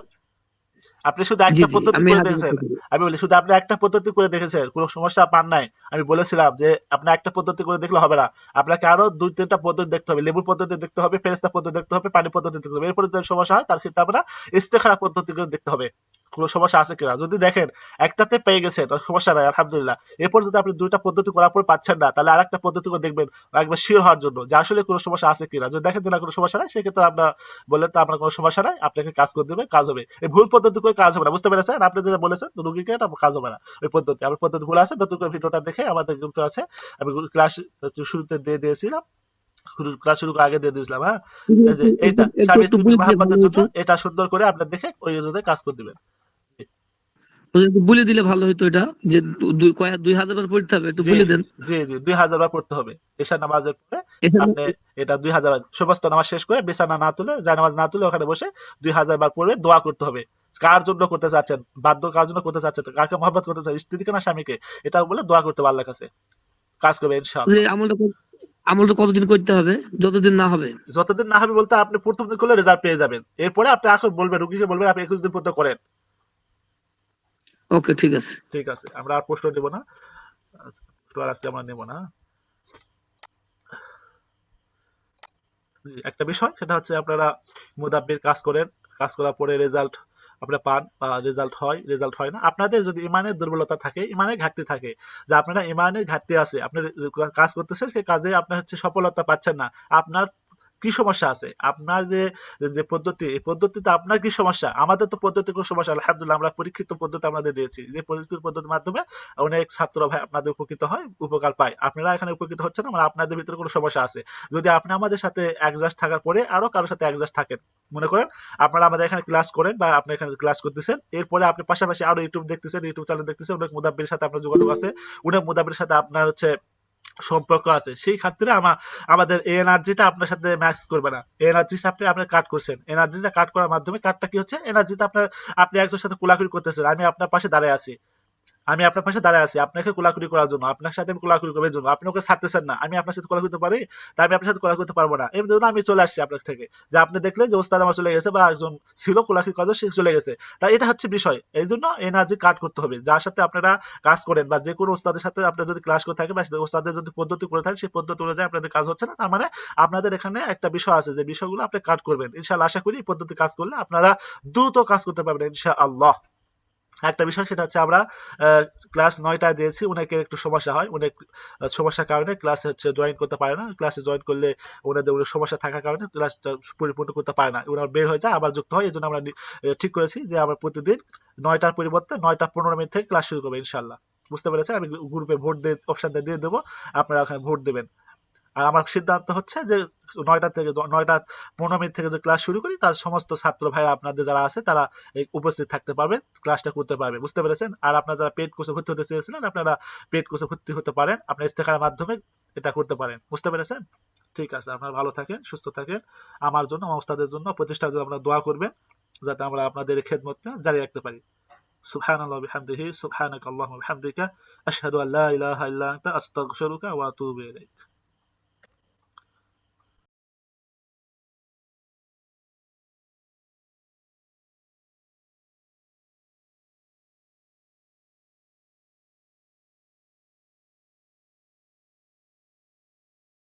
S1: আপনি শুধু
S7: জি
S1: একটা
S7: জি
S1: পদ্ধতি
S7: আমি এই
S1: করে দেখেছেন।
S7: হাজিরাটা করি।
S1: আমি বলি শুধু আপনি একটা পদ্ধতি করে দেখেছেন, কোনো সমস্যা পান নাই। আমি বলেছিলাম যে আপনি একটা পদ্ধতি করে দেখলে হবে না, আপনাকে আরো 2-3টা পদ্ধতি দেখতে হবে। লেবুর পদ্ধতি দেখতে হবে, ফেরেস্তা পদ্ধতি দেখতে হবে, পানি পদ্ধতি দেখতে হবে। এরপরে যদি সমস্যা হয় তার ক্ষেত্রে আপনার ইস্তেখারা পদ্ধতি করে দেখতে হবে কোনো সমস্যা আছে কিনা। যদি দেখেন একটাতে পেয়ে গেছেন সমস্যা নাই, আলহামদুলিল্লাহ। এরপর যদি আপনি 2টা পদ্ধতি করার পর পাচ্ছেন না, তাহলে আরেকটা পদ্ধতি করে দেখবেন, একবার শিওর হওয়ার জন্য যে আসলে কোনো সমস্যা আছে কিনা। যদি দেখেন যে না কোনো সমস্যা নাই, সেক্ষেত্রে আপনার বললেন তো আপনার কোনো সমস্যা নাই, আপনাকে কাজ করে দেবে, কাজ হবে। এই ভুল পদ্ধতি করে কাজ হবে না, বুঝতে পেরেছেন? আপনি যেটা বলেছেন রুগীকে, এটা কাজ হবে না ওই পদ্ধতি। আমার পদ্ধতি ভুল আছে, নতুন করে ভিডিওটা দেখে আমাদের গ্রুপে আছে, আমি ক্লাস শুরুতে দিয়ে দিয়েছিলাম, ক্লাস শুরু করার আগে দিয়ে দিয়েছিলাম, হ্যাঁ। এই যে এইটা
S7: একটু
S1: স্বামী
S7: একটু
S1: স্ত্রী
S7: বলে দিলে ভালো
S1: মহাব্বতের জন্য,
S7: হতো।
S1: এটা সুন্দর করে আপনার দেখে ওই অনুযায়ী কাজ করে দিবেন।
S7: একটু বলে দিলে ভালো হতো এটা, যে 2000 বার পড়তে হবে, একটু
S1: জি
S7: বলে দেন।
S1: জি জি 2000 বার পড়তে হবে এশার নামাজের পরে।
S7: এখানে
S1: আপনি এটা 2000 বার সমস্ত নামাজ শেষ করে বিছানা না তুলে, যায় নামাজ না তুলে ওখানে বসে 2000 বার পড়বে, দোয়া করতে হবে। কার জন্য করতে চাচ্ছেন, বাধ্য কার জন্য করতে চাচ্ছেন, কাকে মহব্বত করতে চাচ্ছেন, স্ত্রীকে না স্বামীকে, এটা বলে দোয়া করতে হবে আল্লাহর কাছে, কাজ করবে
S7: যে
S1: ইনশাআল্লাহ।
S7: আমলটা কতদিন করতে হবে, যতদিন না হবে?
S1: যতদিন না হবে বলতে আপনি প্রথম দিন করলে রেজাল্ট পেয়ে যাবেন, এরপরে আপনি এখন বলবেন, রুগীকে বলবেন আপনি 21 দিন পর্যন্ত করেন।
S7: ওকে, ঠিক আছে।
S1: ঠিক আছে, আমরা আর প্রশ্ন নেব না, প্রশ্ন আর আজকে আমরা নেব না। জি, একটা বিষয় সেটা হচ্ছে আপনারা মুদাব্বির কাজ করেন, কাজ করার পরে রেজাল্ট আপনারা পান বা রেজাল্ট হয় না, আপনাদের যদি ইমানের দুর্বলতা থাকে, ইমানের ঘাটতি থাকে, যে আপনারা ইমানের ঘাটতি আছে, আপনার কাজ করতেছেন, সেই কাজে আপনার হচ্ছে সফলতা পাচ্ছেন না, আপনার কি সমস্যা আছে, আপনার যে যে পদ্ধতি, এই পদ্ধতিতে আপনার কি সমস্যা? আমাদের তো পদ্ধতি কোনো সমস্যা, আলহামদুলিল্লাহ আমরা পরীক্ষিত পদ্ধতি আমাদের দিয়েছি, যে পরীক্ষিত পদ্ধতির মাধ্যমে অনেক ছাত্র ভাই আপনাদের উপকৃত হয়, উপকার পায়। আপনারা এখানে উপকৃত হচ্ছেন না, মানে আপনাদের ভিতরে কোনো সমস্যা আছে। যদি আপনি আমাদের সাথে অ্যাডজাস্ট থাকার পরে আরো কারোর সাথে অ্যাডজাস্ট থাকেন, মনে করেন আপনারা আমাদের এখানে ক্লাস করেন বা আপনি এখানে ক্লাস করতেছেন, এরপরে আপনি পাশাপাশি আরো ইউটিউব দেখতেছেন, ইউটিউব চ্যানেল দেখতেছেন, অনেক মুদাব্বিরের সাথে আপনার যোগাযোগ আছে, অনেক মুদাব্বিরের সাথে আপনার হচ্ছে সম্পর্ক আছে, সেই ক্ষেত্রে আমাদের এই এনার্জিটা আপনার সাথে ম্যাচ করবে না। এই এনার্জিটা আপনি কাট করছেন, এনার্জিটা কাট করার মাধ্যমে, কাটটা কি হচ্ছে, এনার্জিটা আপনি একজনের সাথে কোলাকুলি করতেছেন, আমি আপনার পাশে দাঁড়ায় আছি, আপনাকে কোলাকুলি করার জন্য, আপনার সাথে আমি কোলাকুলি করার জন্য, আপনি ওকে ছাড়তেছেন না, আমি আপনার সাথে কোলাকুলি করতে পারি, তাই আমি আপনার সাথে কোলাকুলি করতে পারবো না, এর জন্য আমি চলে আসছি আপনার থেকে, যে আপনি দেখলেন যে ওস্তাদ আমার চলে গেছে বা একজন ছিল কোলাকুলি করার জন্য, সে চলে গেছে, তাই এটা হচ্ছে বিষয়। এই জন্য এনার্জি কাট করতে হবে, যার সাথে আপনারা কাজ করেন বা যে কোনো ওস্তাদের সাথে আপনারা যদি ক্লাস করে থাকেন বা ওস্তাদের যদি পদ্ধতি করে থাকেন, সেই পদ্ধতি অনুযায়ী আপনাদের কাজ হচ্ছে না, তার মানে আপনাদের এখানে একটা বিষয় আছে, যে বিষয়গুলো আপনি কাট করবেন। ইনশাআল্লাহ আশা করি এই পদ্ধতি কাজ করলে আপনারা দ্রুত কাজ করতে পারবেন ইনশাআল্লাহ। একটা বিষয়, সেটা হচ্ছে আমরা ক্লাস 9টায় দিয়েছি, অনেকের একটু সমস্যা হয়, অনেক সমস্যার কারণে ক্লাসে হচ্ছে জয়েন করতে পারে না, ক্লাসে জয়েন করলে ওনাদের সমস্যা থাকার কারণে ক্লাসটা পরিপূর্ণ করতে পারে না, ওনারা বের হয়ে যায়, আবার যুক্ত হয়। এই জন্য আমরা ঠিক করেছি যে আমরা প্রতিদিন 9টার পরিবর্তে 9টা 15 মিনিট থেকে ক্লাস শুরু করবো ইনশাল্লাহ। বুঝতে পেরেছেন? আমি গ্রুপে ভোট দিয়ে অপশনটা দিয়ে দেবো, আপনারা ওখানে ভোট দেবেন। আর আমার সিদ্ধান্ত হচ্ছে যে 9টা 15 মিনিট থেকে যে ক্লাস শুরু করি, তার সমস্ত ছাত্র ভাইরা আপনাদের যারা আছে তারা উপস্থিত থাকতে পারবে, ক্লাসটা করতে পারবে। বুঝতে পেরেছেন? আর আপনারা যারা পেড কোর্সে ভর্তি হতে চেয়েছিলেন, আপনারা পেড কোর্সে ভর্তি হতে পারেন, আপনার ইস্তেখারের মাধ্যমে এটা করতে পারেন। বুঝতে পেরেছেন? ঠিক আছে, আপনারা ভালো থাকেন, সুস্থ থাকেন। আমার জন্য, আমার উস্তাদের জন্য, প্রতিষ্ঠার জন্য আপনারা দোয়া করবেন, যাতে আমরা আপনাদের খেদমতটা জারি রাখতে পারি। সুবহানাল্লাহি ওয়া বিহামদিহি, সুবহানাকাল্লাহুম্মা ওয়া বিহামদিকা, আশহাদু আল্লা ইলাহা ইল্লা আনতা, আস্তাগফিরুকা ওয়া আতুবু ইলাইক।